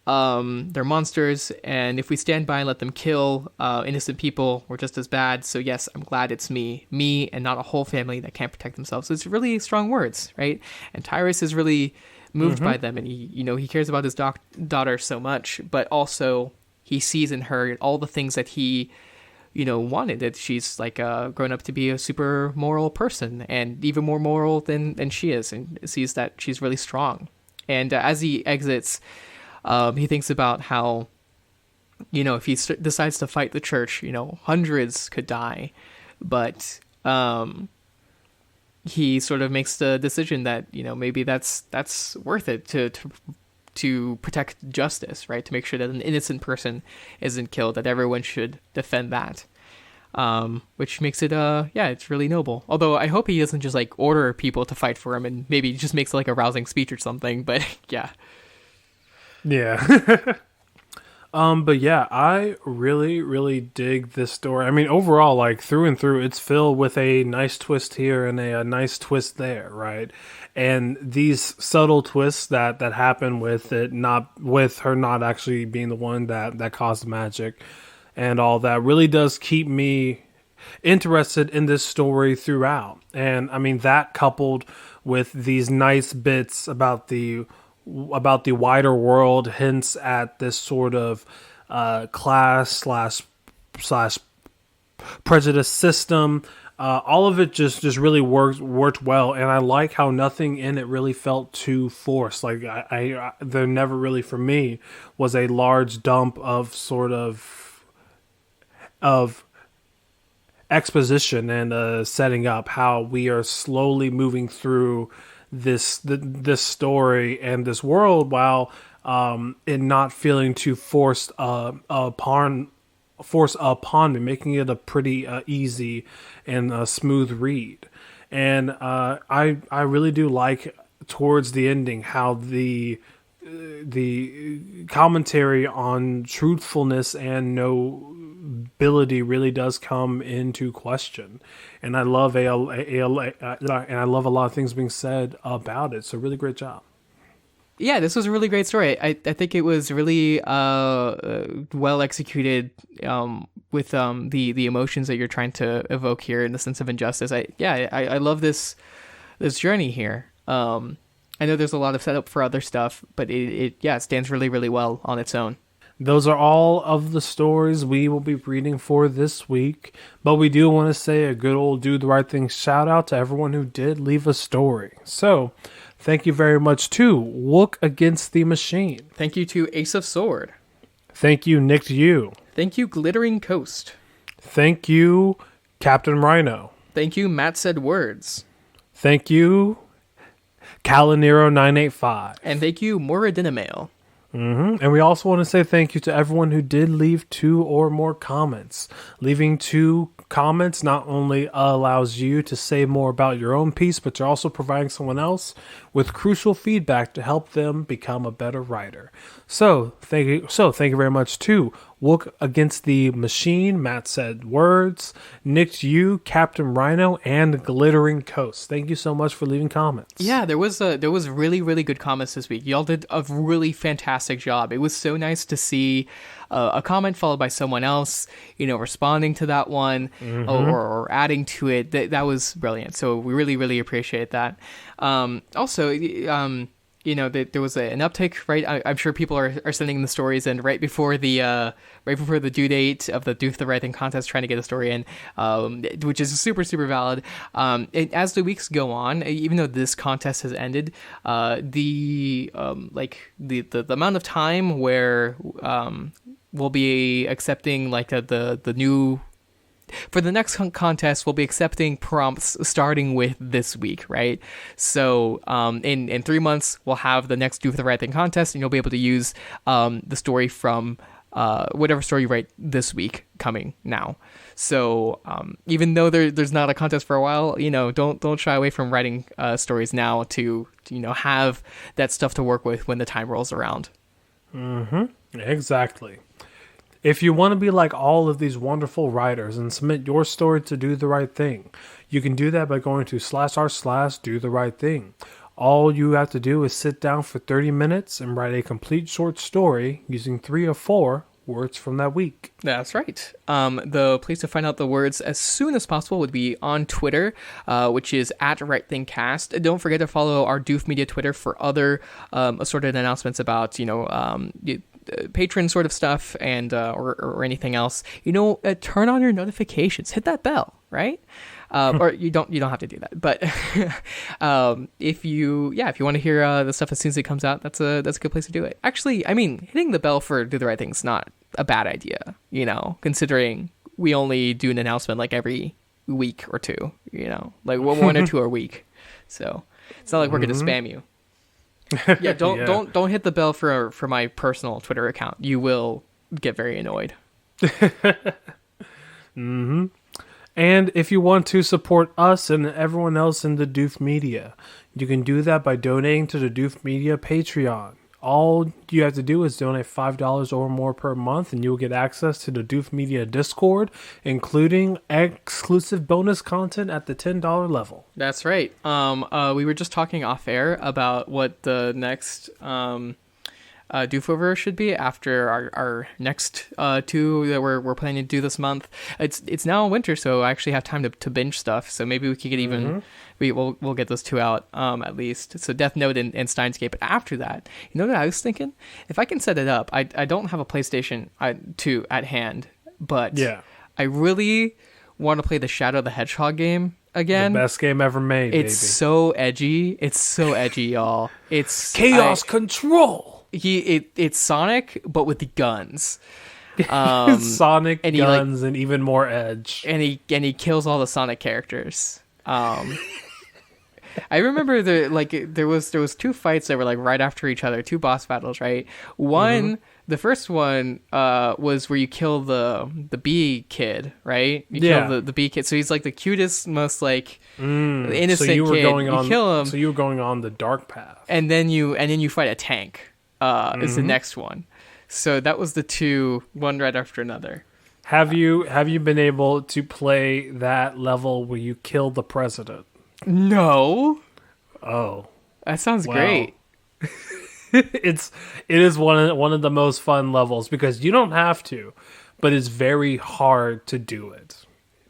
they're monsters, and if we stand by and let them kill innocent people, we're just as bad. So yes, I'm glad it's me and not a whole family that can't protect themselves. So it's really strong words, right? And Tyrus is really moved by them, and he cares about his daughter so much, but also he sees in her all the things that he wanted, that she's like grown up to be a super moral person, and even more moral than she is, and sees that she's really strong. And as he exits, he thinks about how, if he decides to fight the church, hundreds could die, but he sort of makes the decision that, maybe that's worth it to protect justice, right? To make sure that an innocent person isn't killed, that everyone should defend that. Which makes it, it's really noble. Although I hope he doesn't just like order people to fight for him and maybe just makes like a rousing speech or something, but yeah. Yeah. But yeah, I really, really dig this story. I mean, overall, like through and through, it's filled with a nice twist here and a nice twist there, right? And these subtle twists that happen with it, with her not actually being the one that caused the magic and all that, really does keep me interested in this story throughout. And I mean, that coupled with these nice bits about the wider world, hints at this sort of class slash prejudice system, all of it just really worked well, and I like how nothing in it really felt too forced. Like I there never really for me was a large dump of sort of exposition and setting up how we are slowly moving through this story and this world, while it not feeling too forced upon me, making it a pretty easy and smooth read. And I really do like towards the ending how the commentary on truthfulness and nobility really does come into question. And I love and I love a lot of things being said about it. So really great job. Yeah, this was a really great story. I think it was really well executed with the emotions that you're trying to evoke here in the sense of injustice. I love this journey here. I know there's a lot of setup for other stuff, but it stands really, really well on its own. Those are all of the stories we will be reading for this week, but we do want to say a good old Do the Right Thing shout out to everyone who did leave a story. So, thank you very much to Wook Against the Machine. Thank you to Ace of Sword. Thank you, Nick You. Thank you, Glittering Coast. Thank you, Captain Rhino. Thank you, Matt Said Words. Thank you, Calinero985. And thank you, Moradinamail. And we also want to say thank you to everyone who did leave 2 or more comments. Leaving 2 comments not only allows you to say more about your own piece, but you're also providing someone else with crucial feedback to help them become a better writer. So thank you very much to Wook Against the Machine, Matt Said Words, Nick You, Captain Rhino, and Glittering Coast. Thank you so much for leaving comments. Yeah, there was really, really good comments this week. Y'all did a really fantastic job. It was so nice to see a comment followed by someone else, responding to that one or adding to it. That was brilliant. So we really, really appreciate that. Also, there was an uptick, right? I'm sure people are sending the stories in right before the due date of the Do the Right Thing contest, trying to get a story in, which is super, super valid. As the weeks go on, even though this contest has ended, the amount of time where we'll be accepting the new. For the next contest, we'll be accepting prompts starting with this week, right? So in 3 months, we'll have the next Do the Right Thing contest, and you'll be able to use the story from whatever story you write this week coming now. So even though there's not a contest for a while, don't shy away from writing stories now to have that stuff to work with when the time rolls around. Exactly. If you want to be like all of these wonderful writers and submit your story to Do the Right Thing, you can do that by going to /r/Do the Right Thing. All you have to do is sit down for 30 minutes and write a complete short story using 3 or 4 words from that week. That's right. The place to find out the words as soon as possible would be on Twitter, which is @RightThingCast. Don't forget to follow our Doof Media Twitter for other assorted announcements about, patron sort of stuff and or anything else. Turn on your notifications, hit that bell, right? Or you don't have to do that, but if you want to hear the stuff as soon as it comes out, that's a good place to do it. Actually, hitting the bell for Do the Right Thing is not a bad idea, considering we only do an announcement every week or two, one or two a week, so it's not like we're gonna spam you. Yeah, don't hit the bell for my personal Twitter account. You will get very annoyed. And if you want to support us and everyone else in the Doof Media, you can do that by donating to the Doof Media Patreon. All you have to do is donate $5 or more per month, and you'll get access to the Doof Media Discord, including exclusive bonus content at the $10 level. That's right. We were just talking off air about what the next Doofover should be after our next 2 that we're planning to do this month. It's now winter, so I actually have time to binge stuff. So maybe we could get even we'll get those 2 out at least. So Death Note and Steins Gate. But after that, what I was thinking? If I can set it up, I don't have a PlayStation 2 at hand, but I really want to play the Shadow the Hedgehog game again. The best game ever made, it's baby. So edgy. It's so edgy, y'all. It's Chaos Control. It's Sonic, but with the guns. Sonic and guns and even more edge. And he kills all the Sonic characters. I remember there was 2 fights that were like right after each other, 2 boss battles, right? One, the first one was where you kill the bee kid, right? You kill the bee kid. So he's like the cutest, most like innocent so you were kid. Going on, you kill him. So you were going on the dark path. And then you fight a tank. Is the next one. So that was the 2, one right after another. Have you been able to play that level where you kill the president? No. Oh, that sounds great. It is one of the most fun levels because you don't have to, but it's very hard to do it.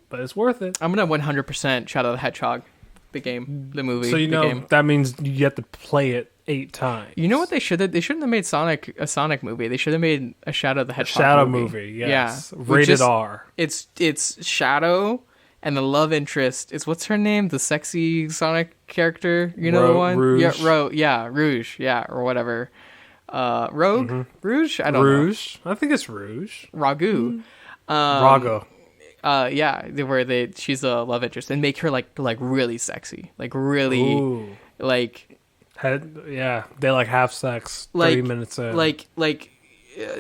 But it's worth it. I'm gonna 100% Shadow the Hedgehog, the game, the movie. So game. That means you have to play it 8 times. You know what they should have? They shouldn't have made a Sonic movie. They should have made a Shadow the Hedgehog Shadow movie. Yes. Yeah, rated R. It's Shadow. And the love interest is, what's her name? The sexy Sonic character, you know, the one? Rouge. Rouge, or whatever. Rogue? Rouge? I don't know. Rouge? I think it's Rouge. Ragu. Rago. She's a love interest, and make her like really sexy. Like really, ooh. Like... they like have sex 30 minutes in. Like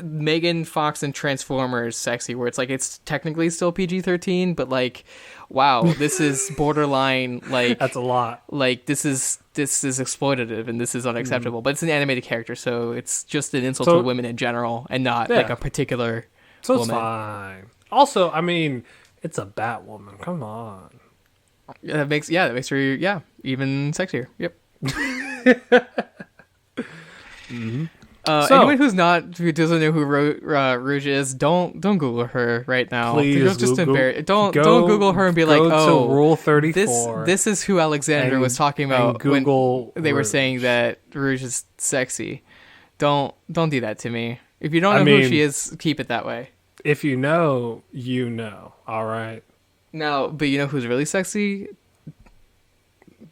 Megan Fox in Transformers sexy, where it's technically still PG-13, but like, wow, this is borderline, like that's a lot. Like this is exploitative and this is unacceptable. But it's an animated character, so it's just an insult to women in general and not like a particular woman. It's fine. Also, I mean, it's a Batwoman. Come on. That makes her even sexier. Yep. Mm-hmm. Anyone who doesn't know who Rouge is, don't Google her right now. Please, don't Google her and be like, oh, to Rule 34. This is who Alexander was talking about Google when they were saying that Rouge is sexy. Don't do that to me. If you don't know who she is, keep it that way. If you know, you know. All right. No, but you know who's really sexy?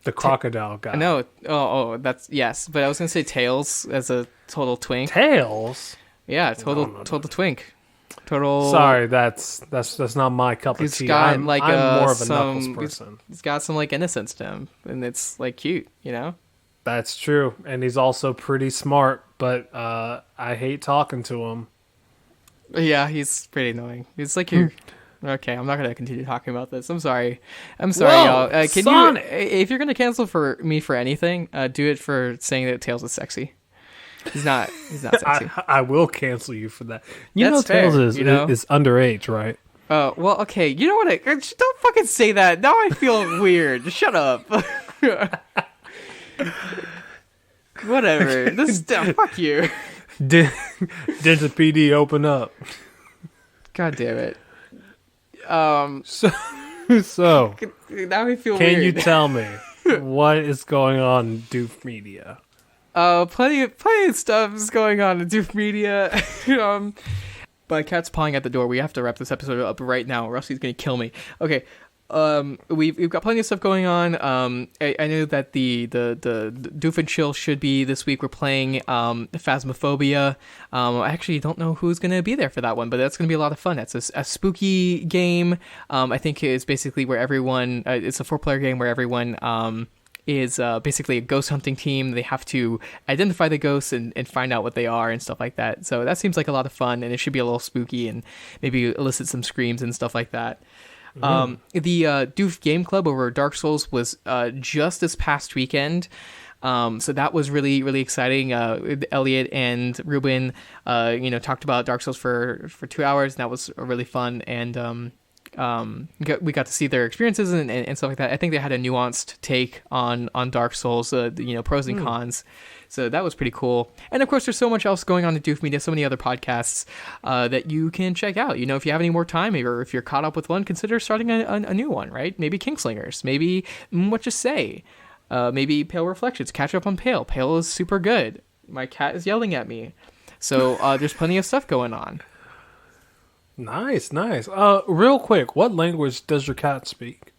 The crocodile guy. No. Oh, that's yes. But I was gonna say Tails as a total twink. Tails? Yeah, total twink. Total. Sorry, that's not my cup of tea. I'm more of a Knuckles person. He's got some like innocence to him, and it's like cute, you know. That's true, and he's also pretty smart. But I hate talking to him. Yeah, he's pretty annoying. He's like your. Okay, I'm not gonna continue talking about this. I'm sorry, y'all. Can Sonic! If you're gonna cancel for me for anything, do it for saying that Tails is sexy. He's not sexy. I will cancel you for that. That's Tails fair, is underage, right? Oh well, okay. You know what? Don't fucking say that. Now I feel weird. Shut up. Whatever. Fuck you. Did the PD open up? God damn it. So now I feel weird. Can you tell me what is going on in Doof Media? Plenty of stuff is going on in Doof Media. My cat's pawing at the door. We have to wrap this episode up right now, or else he's gonna kill me. Okay. We've got plenty of stuff going on. I know that the Doof and Chill should be this week. We're playing Phasmophobia. I actually don't know who's going to be there for that one, but that's going to be a lot of fun. It's a spooky game. I think it's basically where everyone it's a 4-player game where everyone is basically a ghost hunting team. They have to identify the ghosts and find out what they are and stuff like that. So that seems like a lot of fun, and it should be a little spooky and maybe elicit some screams and stuff like that. The Doof Game Club over Dark Souls was just this past weekend. So that was really, really exciting. Elliot and Ruben, talked about Dark Souls for 2 hours, and that was really fun. And we got to see their experiences and stuff like that. I think they had a nuanced take on Dark Souls, pros and cons. So that was pretty cool. And of course, there's so much else going on at Doof Media, so many other podcasts that you can check out. If you have any more time, or if you're caught up with one, consider starting a new one, right? Maybe Kingslingers, maybe What You Say, maybe Pale Reflections. Catch up on Pale. Pale is super good. My cat is yelling at me. So there's plenty of stuff going on. Nice. Real quick, what language does your cat speak?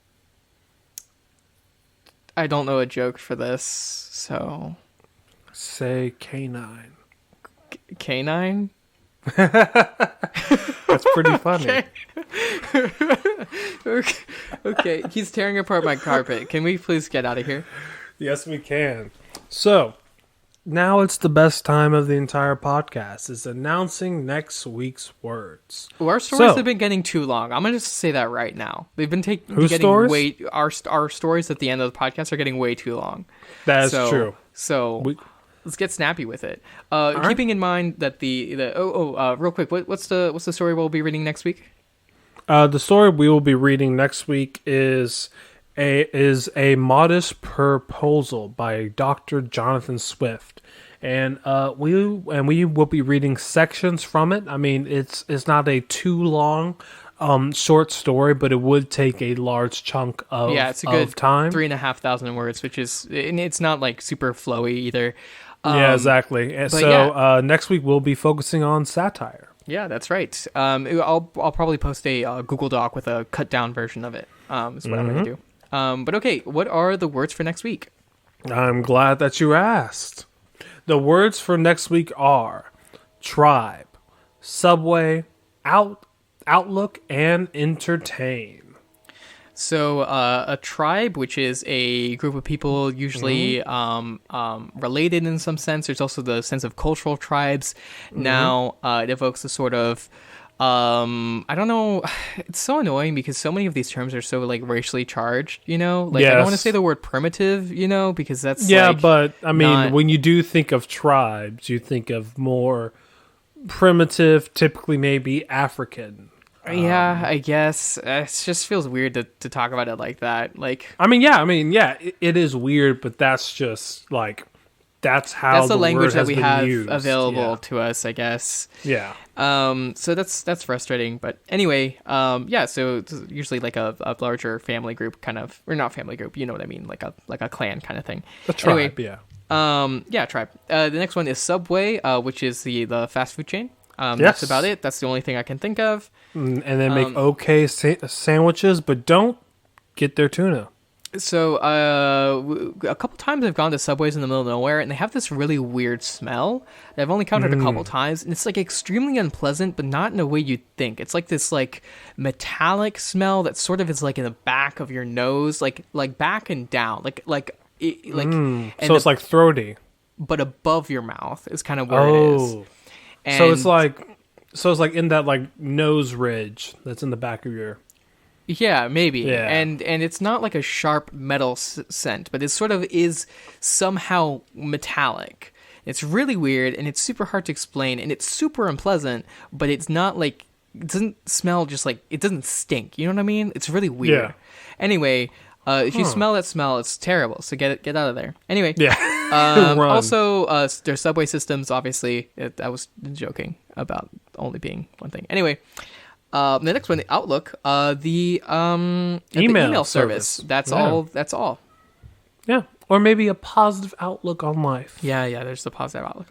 I don't know a joke for this, so... Say canine. Canine? That's pretty funny. Okay, he's tearing apart my carpet. Can we please get out of here? Yes, we can. So, now it's the best time of the entire podcast. Is announcing next week's words. Well, our stories have been getting too long. I'm going to just say that right now. They've been our stories at the end of the podcast are getting way too long. That's true. So... let's get snappy with it. Keeping in mind that real quick, what's the story we'll be reading next week? The story we will be reading next week is a Modest Proposal by Dr. Jonathan Swift, and we will be reading sections from it. I mean, it's not a too long short story, but it would take a large chunk of it's a good time. 3,500 words, which is, and it's not like super flowy either. Yeah, exactly. So next week we'll be focusing on satire. Yeah, that's right. I'll probably post a Google Doc with a cut down version of it. Is what I'm going to do. But okay, what are the words for next week? I'm glad that you asked. The words for next week are tribe, subway, outlook, and entertain. So a tribe, which is a group of people usually related in some sense. There's also the sense of cultural tribes. Now it evokes a sort of, I don't know, it's so annoying because so many of these terms are so like racially charged, you know? Like I don't want to say the word primitive, you know, because that's but I mean, when you do think of tribes, you think of more primitive, typically maybe African. Yeah, I guess it just feels weird to talk about it like that. Like, it is weird, but that's just like that's the language that we have used. available to us, I guess. Yeah. So that's frustrating, but anyway, So it's usually like a larger family group, kind of, or not family group, you know what I mean, like a clan kind of thing. A tribe, tribe. The next one is Subway, which is the fast food chain. That's about it. That's the only thing I can think of. And then make sandwiches, but don't get their tuna. So a couple times I've gone to Subways in the middle of nowhere, and they have this really weird smell that I've only encountered a couple times, and it's like extremely unpleasant, but not in a way you'd think. It's like this like metallic smell that sort of is like in the back of your nose, like back and down, so it's like throaty, but above your mouth is kind of where it is. And so it's like in that like nose ridge that's in the back of your. Yeah, maybe. Yeah. And it's not like a sharp metal scent, but it sort of is somehow metallic. It's really weird, and it's super hard to explain, and it's super unpleasant, but it's not like, it doesn't smell just like, it doesn't stink. You know what I mean? It's really weird. Yeah. Anyway, if you smell that smell, it's terrible. So get out of there. Anyway. Yeah. Also, there's subway systems, obviously. I was joking about only being one thing. Anyway. The next one, the Outlook, the email service. That's all. Yeah, or maybe a positive outlook on life. Yeah. There's the positive outlook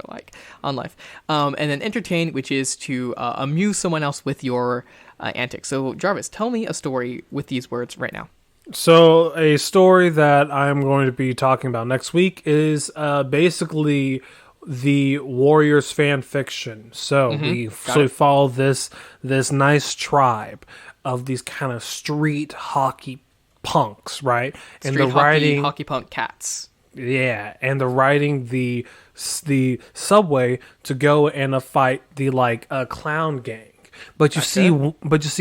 on life. And then entertain, which is to amuse someone else with your antics. So Jarvis, tell me a story with these words right now. So a story that I'm going to be talking about next week is basically the Warriors fan fiction. So we follow this nice tribe of these kind of street hockey punks, right? And they're riding hockey punk cats. Yeah, and they're riding the subway to go and fight the clown gang. But you see,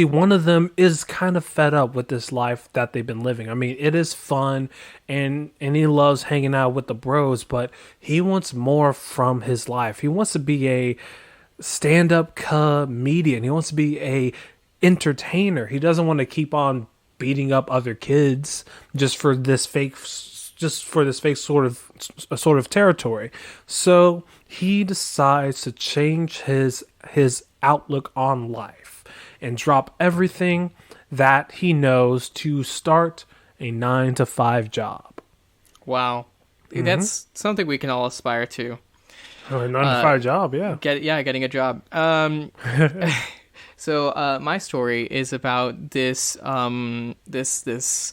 one of them is kind of fed up with this life that they've been living. I mean, it is fun, and he loves hanging out with the bros, but he wants more from his life. He wants to be a stand-up comedian. He wants to be a entertainer. He doesn't want to keep on beating up other kids just for this fake sort of territory. So he decides to change his outlook on life and drop everything that he knows to start a 9-to-5 job. Wow. That's something we can all aspire to. A 9-to-5 job, yeah. Getting a job. So my story is about this this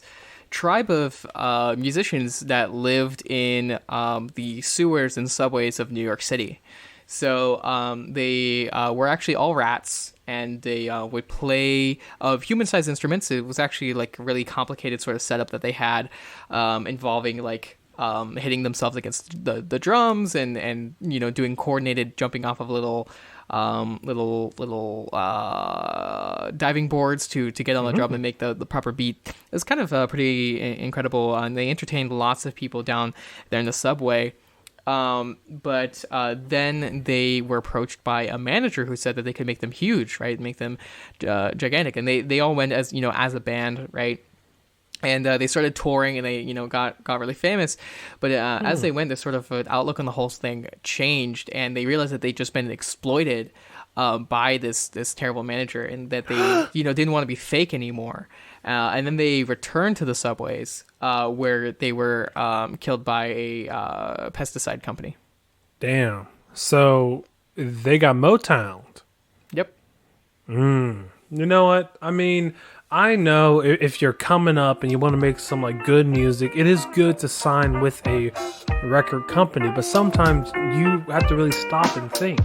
tribe of musicians that lived in the sewers and subways of New York City. So they were actually all rats, and they would play of human-sized instruments. It was actually like a really complicated sort of setup that they had, involving like hitting themselves against the drums, and doing coordinated jumping off of little diving boards to get on the drum and make the proper beat. It was kind of pretty incredible, and they entertained lots of people down there in the subway. But then they were approached by a manager who said that they could make them huge, right? Make them gigantic. And they all went as a band, right? And they started touring, and they got really famous. But as they went, the sort of outlook on the whole thing changed, and they realized that they'd just been exploited by this terrible manager, and that they didn't want to be fake anymore. And then they returned to the subways, where they were killed by a pesticide company. Damn. So they got Motowned. Yep. You know what? I mean, I know if you're coming up and you want to make some like good music, it is good to sign with a record company. But sometimes you have to really stop and think: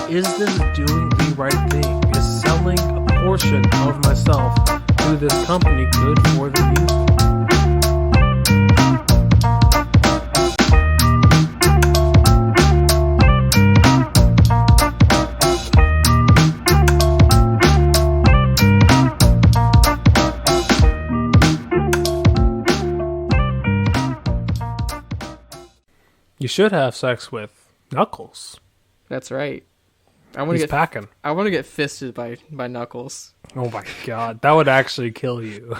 is this doing the right thing? Is selling a portion of myself to this company good for the music? You should have sex with Knuckles. That's right. He's packing. I want to get fisted by Knuckles. Oh my god, that would actually kill you.